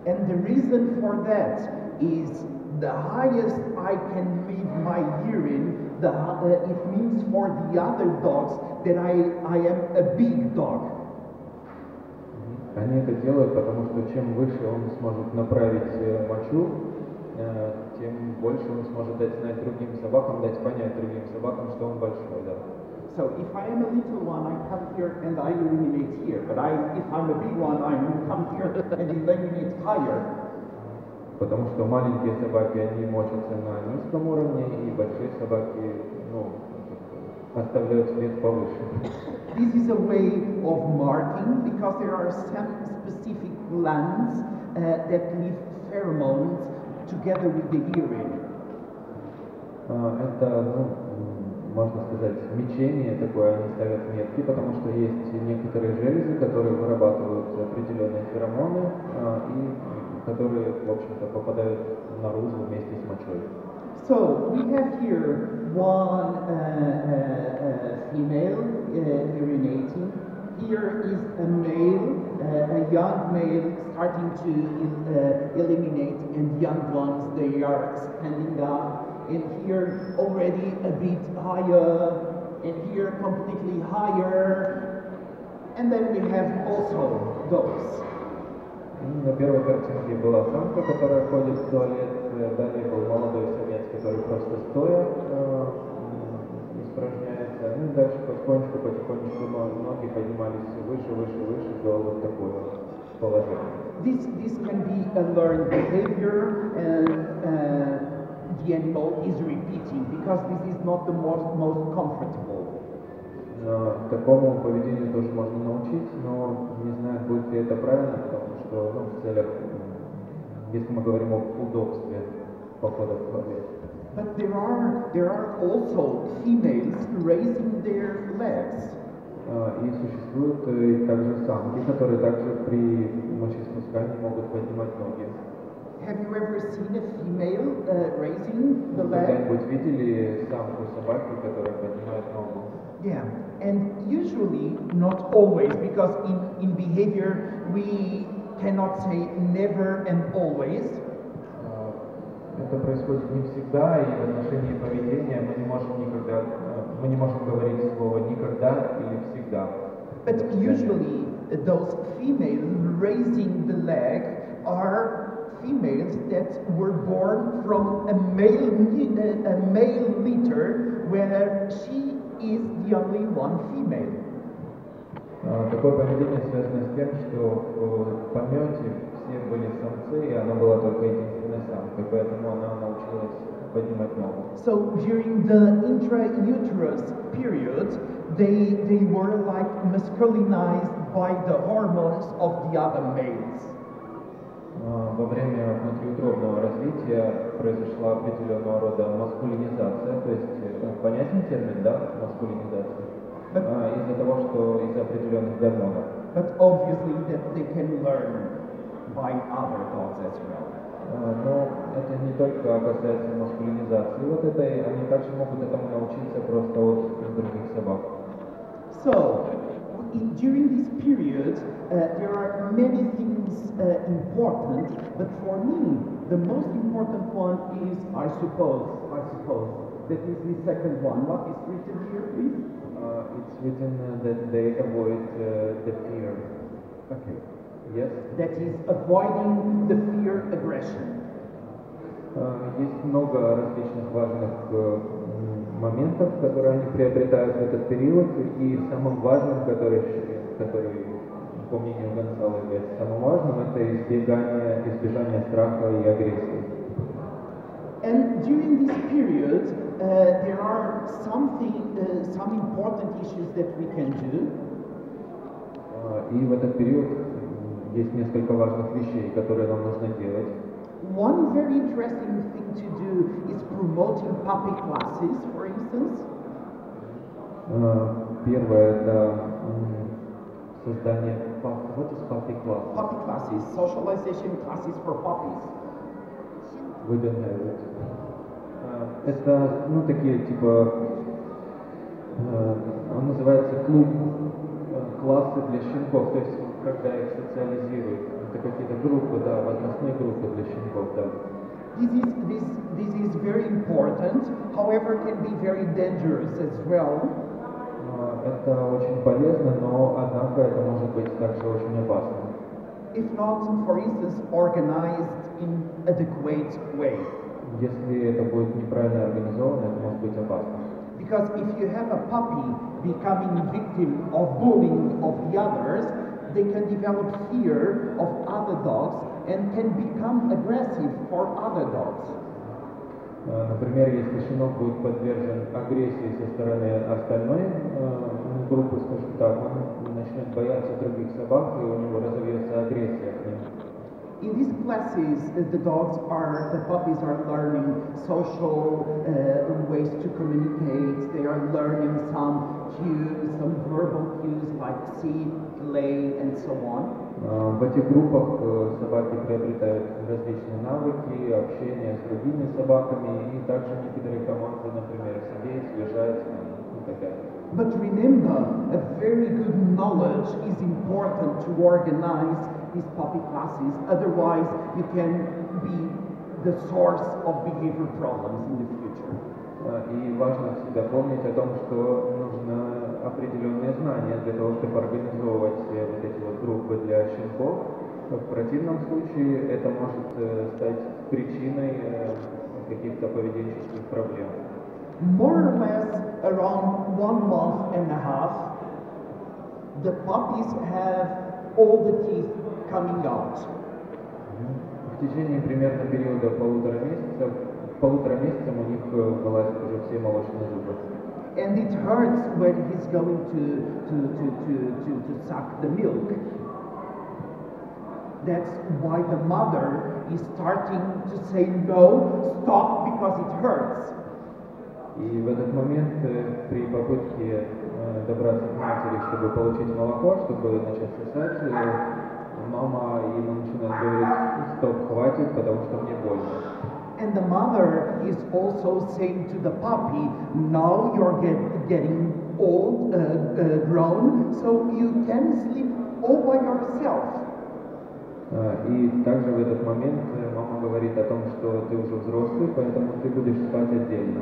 And the reason for that is the highest I can leave my urine, it means for the other dogs that I am a big dog. Они это делают, потому что чем выше он сможет направить мочу, тем больше он сможет дать знать другим собакам, дать понять другим собакам, что он большой, да. So if I am a little one, I come here and I eliminate here. But if I'm a big one, I come here and eliminate higher. Потому что маленькие собаки, они мочатся на низком уровне, и большие собаки, оставляют след повыше. This is a way of marking because there are some specific glands that leave pheromones together with the urine. Это, можно сказать, мечение такое, они ставят метки, потому что есть некоторые железы, которые вырабатывают определенные феромоны, и которые, в общем-то, попадают наружу вместе с мочой. So we have here one female urinating, Here is a male, a young male starting to eliminate, and young ones, they are standing up. And here already a bit higher, and here completely higher. And then we have also those. На первой картинке была самка, которая ходит в туалет, далее был молодой самец, который просто стоя испражняется. Ну и дальше потихонечку ноги поднимались выше, выше, выше до вот такого положения. This can be a learned behavior, and the animal is repeating because this is not the most comfortable. Такому поведению тоже можно научить, но не знаю, будет ли это правильно, потому что в целях, если мы говорим об удобстве похода в туалет. But there are also females raising their legs. И существуют также самки, которые также при мочеиспускании могут поднимать ноги. Have you ever seen a female raising the leg? Когда-нибудь видели самку собаки, которая поднимает ногу? Yeah, and usually, not always, because in behavior we cannot say never and always. Это происходит не всегда, и в отношении поведения мы не можем говорить слово никогда или всегда. But usually, those females raising the leg are females that were born from a male litter, where she is the only one female. Такое поведение связано с тем, что в помете все были самцы, и она была только единственной самкой, поэтому она научилась поднимать ногу. So during the intrauterus period, they were like masculinized by the hormones of the other males. Во время внутриутробного развития произошла определенного рода маскулинизация, то есть понятен термин, да, маскулинизация, из-за того, что из-за определенных гормонов. But obviously that they can learn by other dogs as well. Но это не только касается маскулинизации, вот это они также могут этому научиться просто от других собак. So, during this period, there are many things important, but for me, the most important one is, I suppose, that is the second one. What is written here, please? It's written that they avoid the fear. Okay. Yes? That is avoiding the fear aggression. Есть много различных важных моментов, которые они приобретают в этот период, и самым важным, который по мнению Гонсало является самым важным, это избежание страха и агрессии. And during this period, there are some important issues that we can do. И в этот период есть несколько важных вещей, которые нам нужно делать. One very interesting thing to do is promoting puppy classes, for instance. Первое – это создание what is puppy class? Puppy classes, socialization classes for puppies. We don't have it. Это, такие, типа, он называется клуб, классы для щенков, то есть, когда их социализируют. Это какие-то группы, да, возрастные группы для щенков, да. This is very important, however, can be very dangerous as well. Это очень полезно, но, однако, это может быть также очень опасно. If not, for instance, organized in adequate way. Если это будет неправильно организовано, это может быть опасно. Because if you have a puppy becoming victim of bullying of the others, they can develop fear of other dogs and can become aggressive for other dogs. Например, если щенок будет подвержен агрессии со стороны остальной группы, скажем так, он начнет бояться других собак, и у него разовьется агрессия к ним. In these classes, the puppies are learning social ways to communicate. They are learning some cues, some verbal cues like sit, lay, and so on. В этих группах собаки приобретают различные навыки общения с другими собаками и также некоторые команды, например, сидеть, лежать и хотят. But remember, a very good knowledge is important to organize these puppy classes. Otherwise, you can be the source of behavior problems in the future. И важно всегда помнить о том, что нужно определенные знания для того, чтобы организовывать вот эти вот группы для щенков. В противном случае это может стать причиной каких-то поведенческих проблем. More or less around 1 month and a half, the puppies have all the teeth coming out. В течение примерно периода полутора месяцев у них вылазят уже все молочные зубы. And it hurts when he's going to suck the milk. That's why the mother is starting to say no, stop, because it hurts. И в этот момент при попытке добраться к матери, чтобы получить молоко, чтобы начать сосать, мама ему начинает говорить: стоп, хватит, потому что мне больно. And the mother is also saying to the puppy, now you're getting old, grown, so you can sleep all by yourself. И также в этот момент мама говорит о том, что ты уже взрослый, поэтому ты будешь спать отдельно.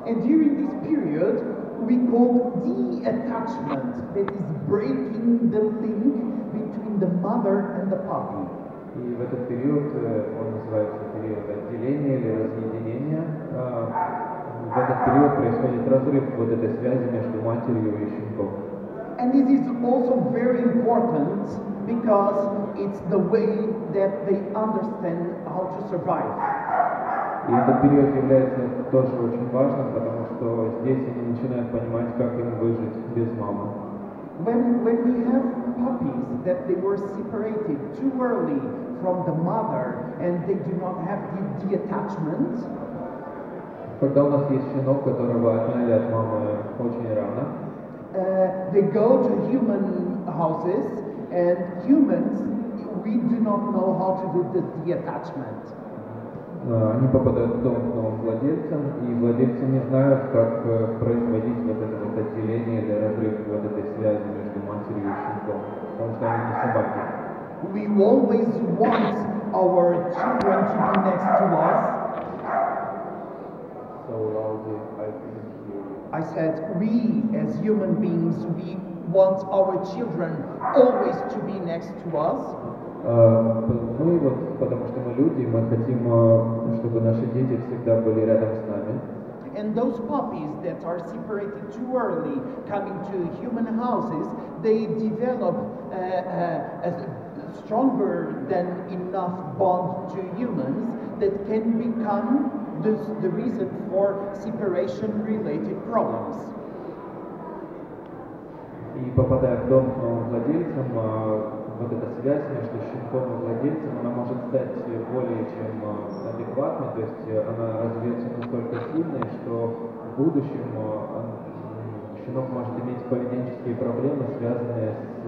And during this period, we call detachment, that is breaking the link between the mother and the puppy. И в этот период, он называется период отделения или разъединения, в этот период происходит разрыв вот этой связи между матерью и щенком. And this is also very important because it's the way that they understand how to survive. И этот период является тоже очень важным, потому что здесь они начинают понимать, как им выжить без мамы. When we have puppies that they were separated too early from the mother and they do not have the attachment, когда у нас есть щенок, которого отняли от мамы очень рано, they go to human houses and humans, we do not know how to do the attachment. Они попадают в дом к новым владельцам, и владельцы не знают, как производить вот это вот отделение или разрыв вот этой связи между матерью и щенком, потому что они не собаки. We always want our children to be next to us. So loudly, I couldn't hear you. I said, we as human beings, we want our children always to be next to us. Мы вот, потому что мы люди, мы хотим, чтобы наши дети всегда были рядом с нами. And those puppies that are separated too early, coming to human houses, they develop a stronger than enough bond to humans that can become the reason for separation-related problems. И попадая в дом к новым владельцам, вот эта связь между щенком и владельцем, она может стать более чем адекватной, то есть она развьется настолько сильной, что в будущем щенок может иметь поведенческие проблемы, связанные с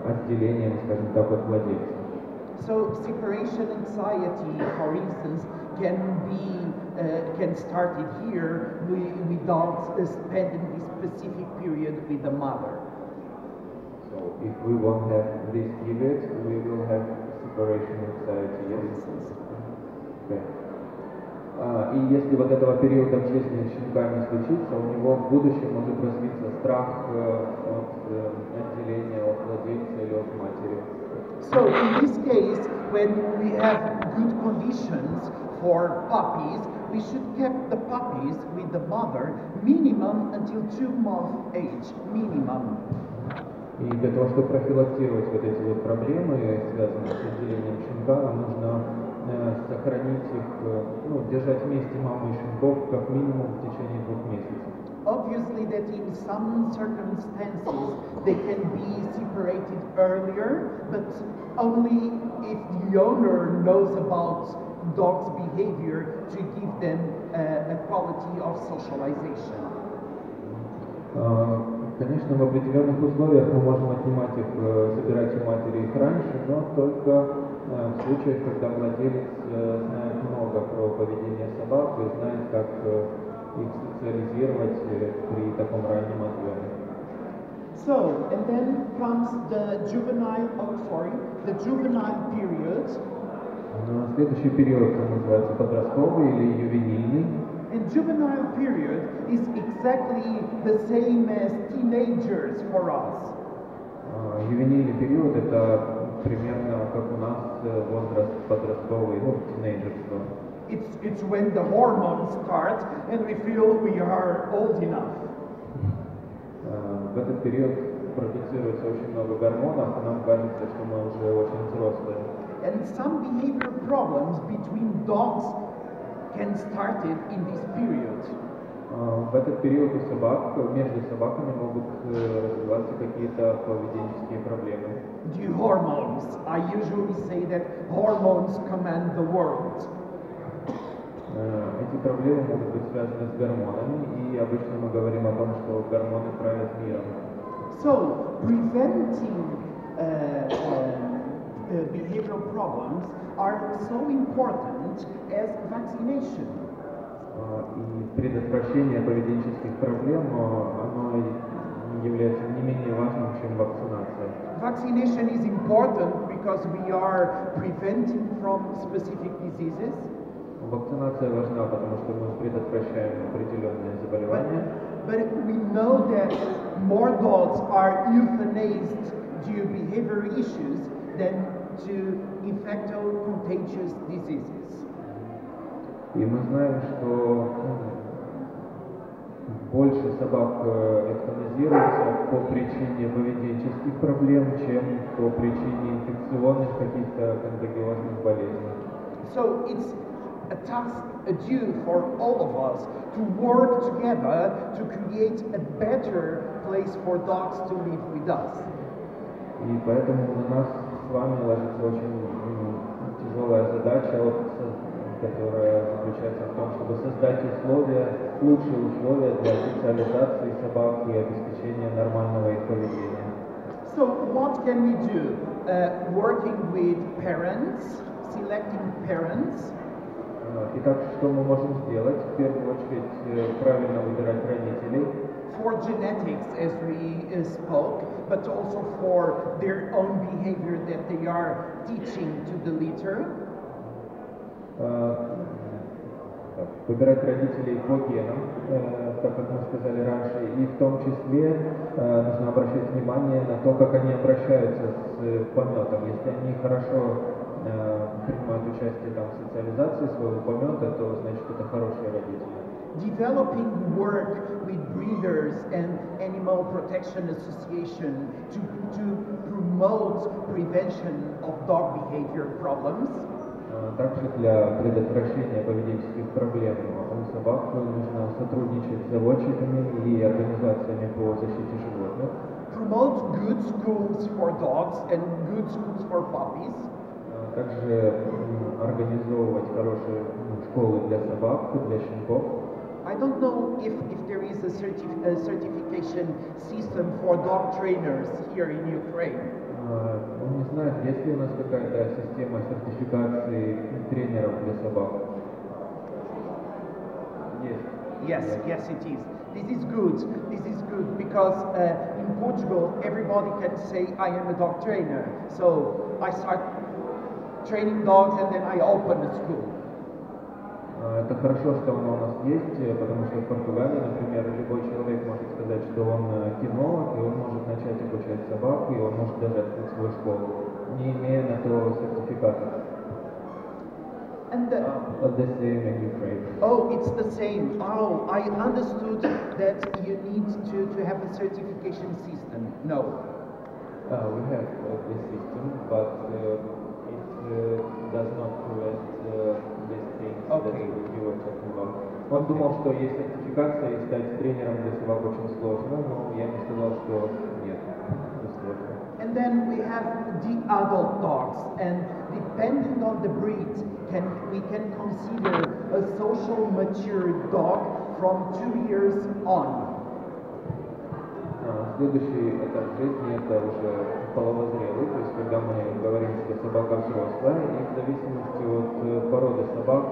отделением, скажем так, от владельца. So separation anxiety, for instance, can start it here without spending this specific period with the mother. So if we won't have this period, we will have separation anxiety. Yes? Okay. И если вот этого периода в жизни щенка не случится, у него в будущем может развиться страх от отделения от владельца или от матери. So in this case, when we have good conditions for puppies, we should keep the puppies with the mother minimum until 2 months age, minimum. И для того, чтобы профилактировать вот эти вот проблемы, связанные с отделением щенка, нам нужно сохранить их, держать вместе маму и щенков как минимум в течение 2 месяцев. Obviously that in some circumstances they can be separated earlier, but only if the owner knows about dog's behavior to give them a quality of socialization. Конечно, в определенных условиях мы можем отнимать их, забирать у матери их раньше, но только в случаях, когда владелец знает много про поведение собак и знает, как их социализировать при таком раннем отъеме. So, and then comes the juvenile period. Следующий период называется подростковый или ювенильный. And juvenile period is exactly the same as teenagers for us. Ювенильный период это примерно как у нас возраст подростковый, тинейджерство. It's when the hormones start and we feel we are old enough. В этот период продуцируется очень много гормонов, и нам кажется, что мы уже очень взрослые. And some behavior problems between dogs can start in this period. В этот период у собак, между собаками могут развиваться какие-то поведенческие проблемы. Due hormones. I usually say that hormones command the world. Эти проблемы могут быть связаны с гормонами, и обычно мы говорим о том, что гормоны правят миром. So, preventing behavioral problems are so important as vaccination. И предотвращение поведенческих проблем, оно является не менее важным, чем вакцинация. Vaccination is important because we are preventing from specific diseases. Вакцинация важна, потому что мы предотвращаем определенные заболевания. But we know that more dogs are euthanized due to behavioral issues than to infecto-contagious diseases. И мы знаем, что больше собак эвтаназируется по причине поведенческих проблем, чем по причине инфекционных каких-то контагиозных болезней. So it's a task, a due for all of us to work together to create a better place for dogs to live with us. И поэтому на нас с вами ложится очень тяжелая задача, которая заключается в том, чтобы создать лучшие условия для социализации собак и обеспечения нормального их поведения. So what can we do? Working with parents, selecting parents. Итак, что мы можем сделать? В первую очередь, правильно выбирать родителей. For genetics, as we spoke, but also for their own behavior that they are teaching to the litter. Выбирать родителей по генам, так как мы сказали раньше, и в том числе нужно обращать внимание на то, как они обращаются с пометом. Если они хорошо принимают участие в социализации своего помета, то значит это хорошие родители. Developing work with breeders and animal protection association to promote prevention of dog behavior problems. Также для предотвращения поведенческих проблем у собак нужно сотрудничать с заводчиками и организациями по защите животных. Promote good schools for dogs and good schools for puppies. Также организовывать хорошие школы для собак, для щенков. I don't know if there is a certification system for dog trainers here in Ukraine. Он не знает, есть ли у нас какая-то система сертификации тренеров для собак. Есть. Yes, it is. This is good because in Portugal everybody can say I am a dog trainer. So I start training dogs and then I open a school. Это хорошо, что оно у нас есть, потому что в Португалии, например, любой человек может сказать, что он кинолог, и он может начать обучать собак, и он может даже открыть свою школу, не имея на то сертификата. And the same in Ukraine. Oh, it's the same. Oh, I understood that you need to have a certification system. No. We have this system, but it does not prevent these things that you were talking about. Он думал, что есть сертификация, и стать тренером для собак очень сложно, но я не сказал, что нет, это сложно. And then we have the adult dogs, and depending on the breed, we can consider a social mature dog from 2 years on. Следующий этап жизни это уже половозрелый, то есть когда мы говорим, что собака взрослая, и в зависимости от породы собак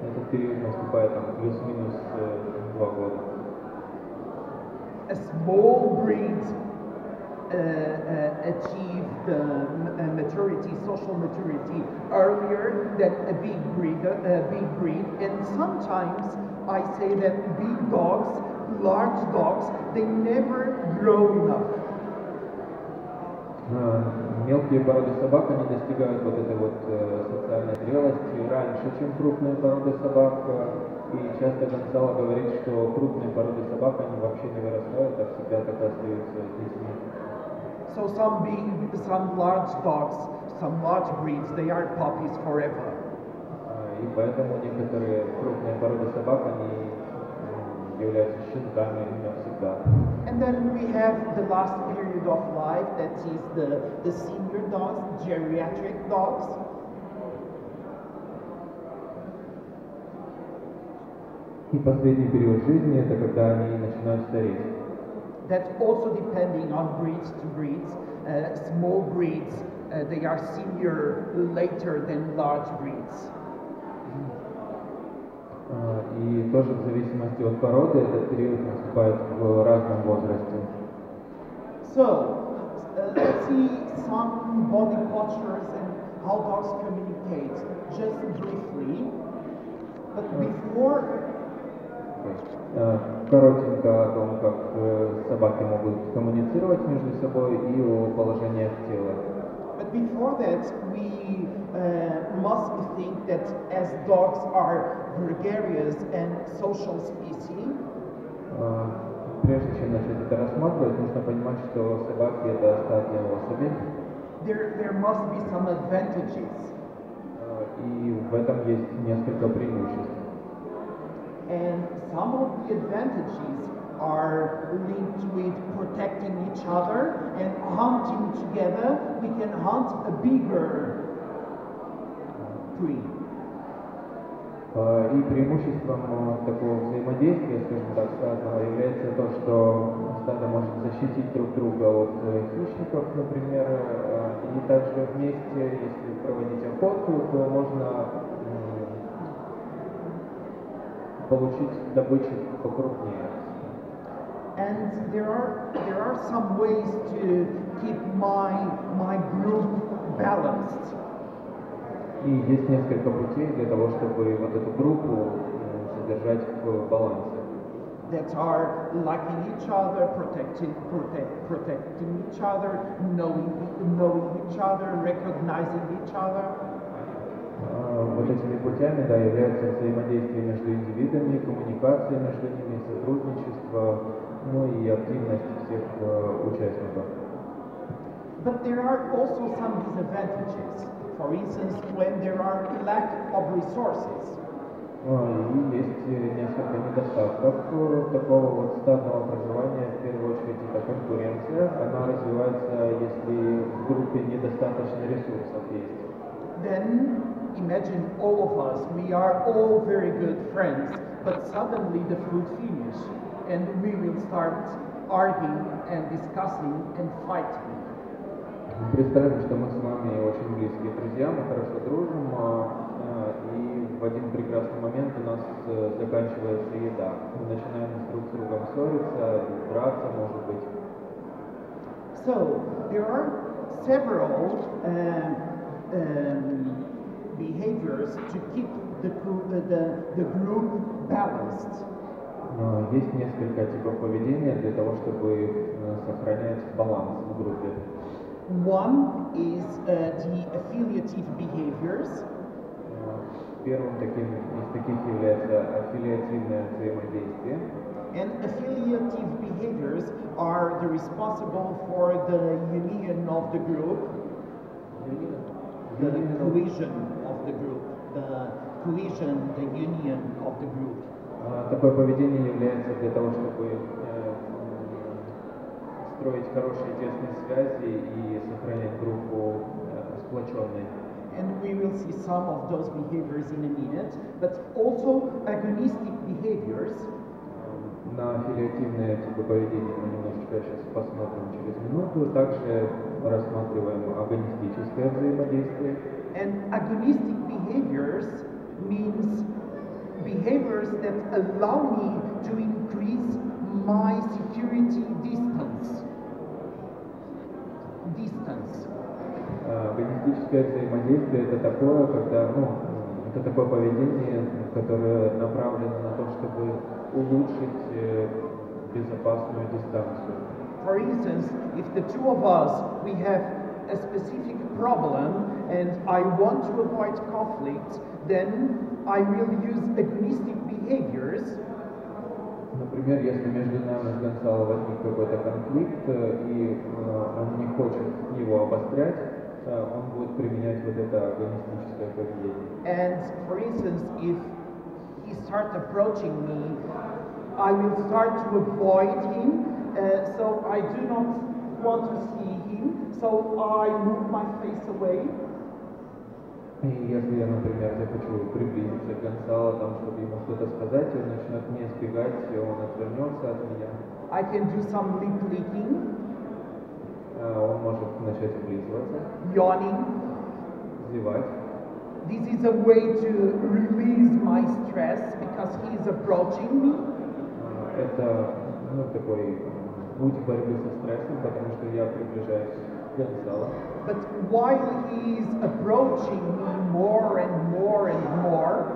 Этот период наступает там плюс-минус 2 года. A small breed achieve the maturity, social maturity earlier than a big breed, and sometimes I say that big dogs, large dogs, they never grow enough. Мелкие породы собак, они достигают вот этой вот социальной зрелости раньше, чем крупные породы собак. И часто Гонсало говорит, что крупные породы собак, они вообще не вырастают, а всегда так и остаются детьми. So some large dogs, some large breeds, they are puppies forever. И поэтому некоторые крупные породы собак, они являются щенками навсегда. And then we have the last period of life, that is the senior dogs, geriatric dogs. И последний период жизни это когда они начинают стареть. That's also depending on breeds to breeds. Small breeds, they are senior later than large breeds. И тоже в зависимости от породы этот период наступает в разном возрасте. So, let's see some body postures and how dogs communicate, just briefly. But before... Коротенько о том, как собаки могут коммуницировать между собой и о положениях тела. But before that, we must think that as dogs are gregarious and social species, прежде чем начать это рассматривать, нужно понимать, что собаки это стадные особи. there must be some advantages. И в этом есть несколько преимуществ. And some of the advantages are linked with protecting each other and hunting together. We can hunt a bigger breed. И преимуществом такого взаимодействия, скажем так, стадного является то, что стадо может защитить друг друга от хищников, например, и также вместе, если проводить охоту, то можно получить добычу покрупнее. And there are some ways to keep my group balanced. И есть несколько путей для того, чтобы вот эту группу содержать в балансе. That are liking each other, protecting each other, knowing each other, recognizing each other. Вот этими путями, да, являются взаимодействие между индивидами, коммуникация между ними, сотрудничество, ну и активность всех участников. But there are also some disadvantages. For instance, when there are lack of resources. И есть несколько недостатков такого вот стадного проживания. В первую очередь это конкуренция. Она развивается, если в группе недостаточно ресурсов есть. Then imagine all of us, we are all very good friends, but suddenly the food finish and we will start arguing and discussing and fighting. Представим, что мы с вами очень близкие друзья, мы хорошо дружим, и в один прекрасный момент у нас заканчивается еда. Мы начинаем друг с другом ссориться, драться, может быть. So there are several behaviors to keep the group balanced. Есть несколько типов поведения для того, чтобы сохранять баланс в группе. One is the affiliative behaviors. Первым из таких является аффилиативное взаимодействие. And affiliative behaviors are the responsible for the union of the group, the cohesion of the group, the cohesion, the union of the group. Такое поведение является для того, чтобы строить хорошие тесные связи и сохранять группу сплоченной. And we will see some of those behaviors in a minute, but also agonistic behaviors. На аффилиативные типы поведения мы немножечко сейчас посмотрим через минуту. Также рассматриваем агонистическое взаимодействие. And agonistic behaviors means behaviors that allow me to increase my security distance. Агонистическое взаимодействие это такое, когда, это такое поведение, которое направлено на то, чтобы улучшить безопасную дистанцию. For instance, if the two of us, we have a specific problem and I want to avoid conflict, then I will use agonistic behaviors. Например, если между нами с Гонсало возник какой-то конфликт, и он не хочет его обострять, он будет применять вот это агонистическое поведение. And for instance, if he starts approaching me, I will start to avoid him, so I do not want to see him, so I move my face away. И если я, например, захочу приблизиться к Гонсало, чтобы ему что-то сказать, он начнет меня избегать, он отвернется от меня. I can do some lip licking. Он может начать облизываться. Yawning. Зевать. This is a way to release my stress because he is approaching me. Это такой путь борьбы со стрессом, потому что я приближаюсь к Гонсало. But while he is approaching me more and more and more,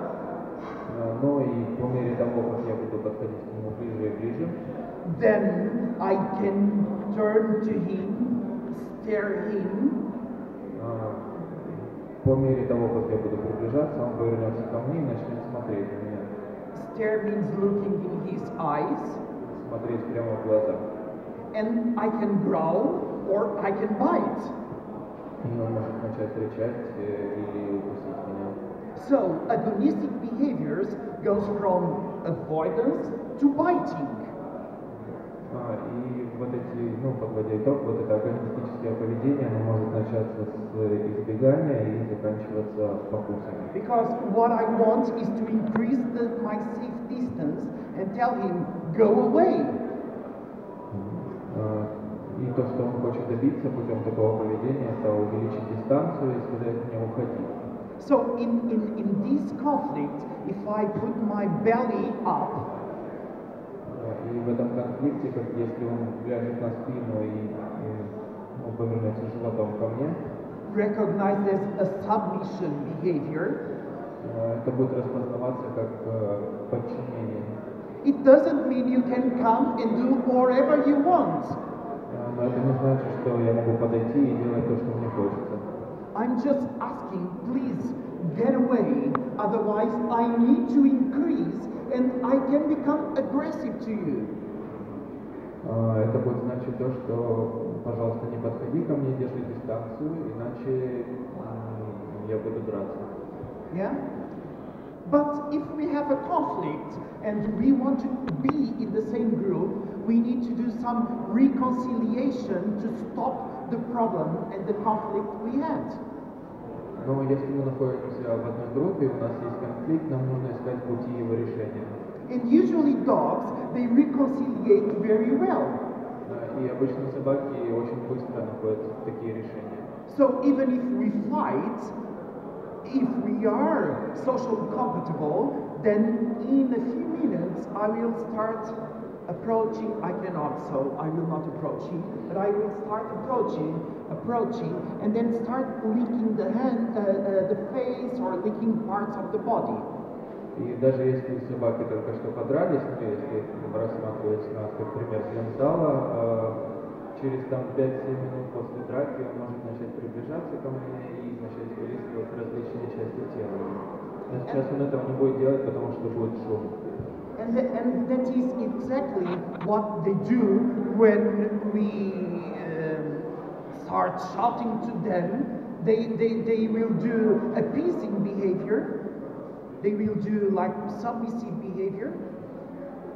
но и по мере того, как я буду подходить к нему ближе и ближе, then I can turn to him, stare him. По мере того, как я буду приближаться, он повернется ко мне и начнет смотреть на меня. Stare means looking in his eyes. Смотреть прямо в глаза. And I can growl or I can bite. И он может начать кричать или укусить меня. So, agonistic behaviors goes from avoidance to biting. И вот эти, подводя итог, вот это агонистическое поведение, оно может начаться с избегания и заканчиваться покусами. Because what I want is to increase my safe distance and tell him, go away. И то, что он хочет добиться путем такого поведения, это увеличить дистанцию и сказать мне уходи. So in this conflict, if I put my belly up, и в этом конфликте, как если он ляжет на спину и повернется животом ко мне, recognized as a submission behavior, это будет распознаваться как подчинение. It doesn't mean you can come and do whatever you want. Но это не значит, что я могу подойти и делать то, что мне хочется. I'm just asking, please get away, otherwise I need to increase and I can become aggressive to you. Это будет значить то, что, пожалуйста, не подходи ко мне, держи дистанцию, иначе я буду драться. Yeah? But if we have a conflict and we want to be in the same group, we need to do some reconciliation to stop the problem and the conflict we had. Но если мы находимся в одной группе, у нас есть конфликт, нам нужно искать пути его решения. And usually dogs, they reconciliate very well. И обычно собаки очень быстро находят такие решения. So even if we fight, if we are socially compatible, then in a few minutes I will start approaching. I cannot, so I will not approach him, but I will start approaching, and then start licking the hand, the face, or licking parts of the body. И даже если собаки только что подрались, если рассматривать нас как пример с Гонсало, через 5-7 минут после драки он может начать приближаться ко мне и начать вылизывать различные части тела. Но сейчас он этого не будет делать, потому что будет шум. And that is exactly what they do when we start shouting to them. They will do appeasing behavior. They will do like submissive behavior.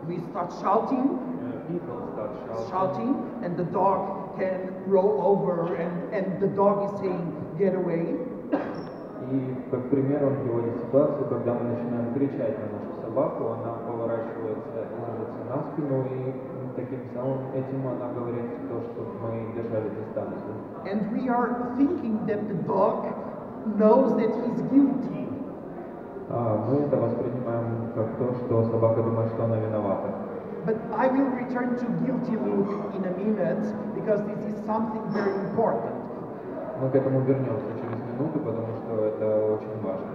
We start shouting. People start Shouting, and the dog can roll over, and the dog is saying, "Get away." И как пример он приводит ситуацию, когда мы начинаем кричать на нашу собаку, она поворачивается, ложится на спину, и таким самым этим она говорит то, что мы держали дистанцию. And we are thinking that the dog knows that he's guilty. мы это воспринимаем как то, что собака думает, что она виновата. But I will return to guilty look in a minute, because this is something very important. Мы к этому вернемся через минуту, потому что это очень важно.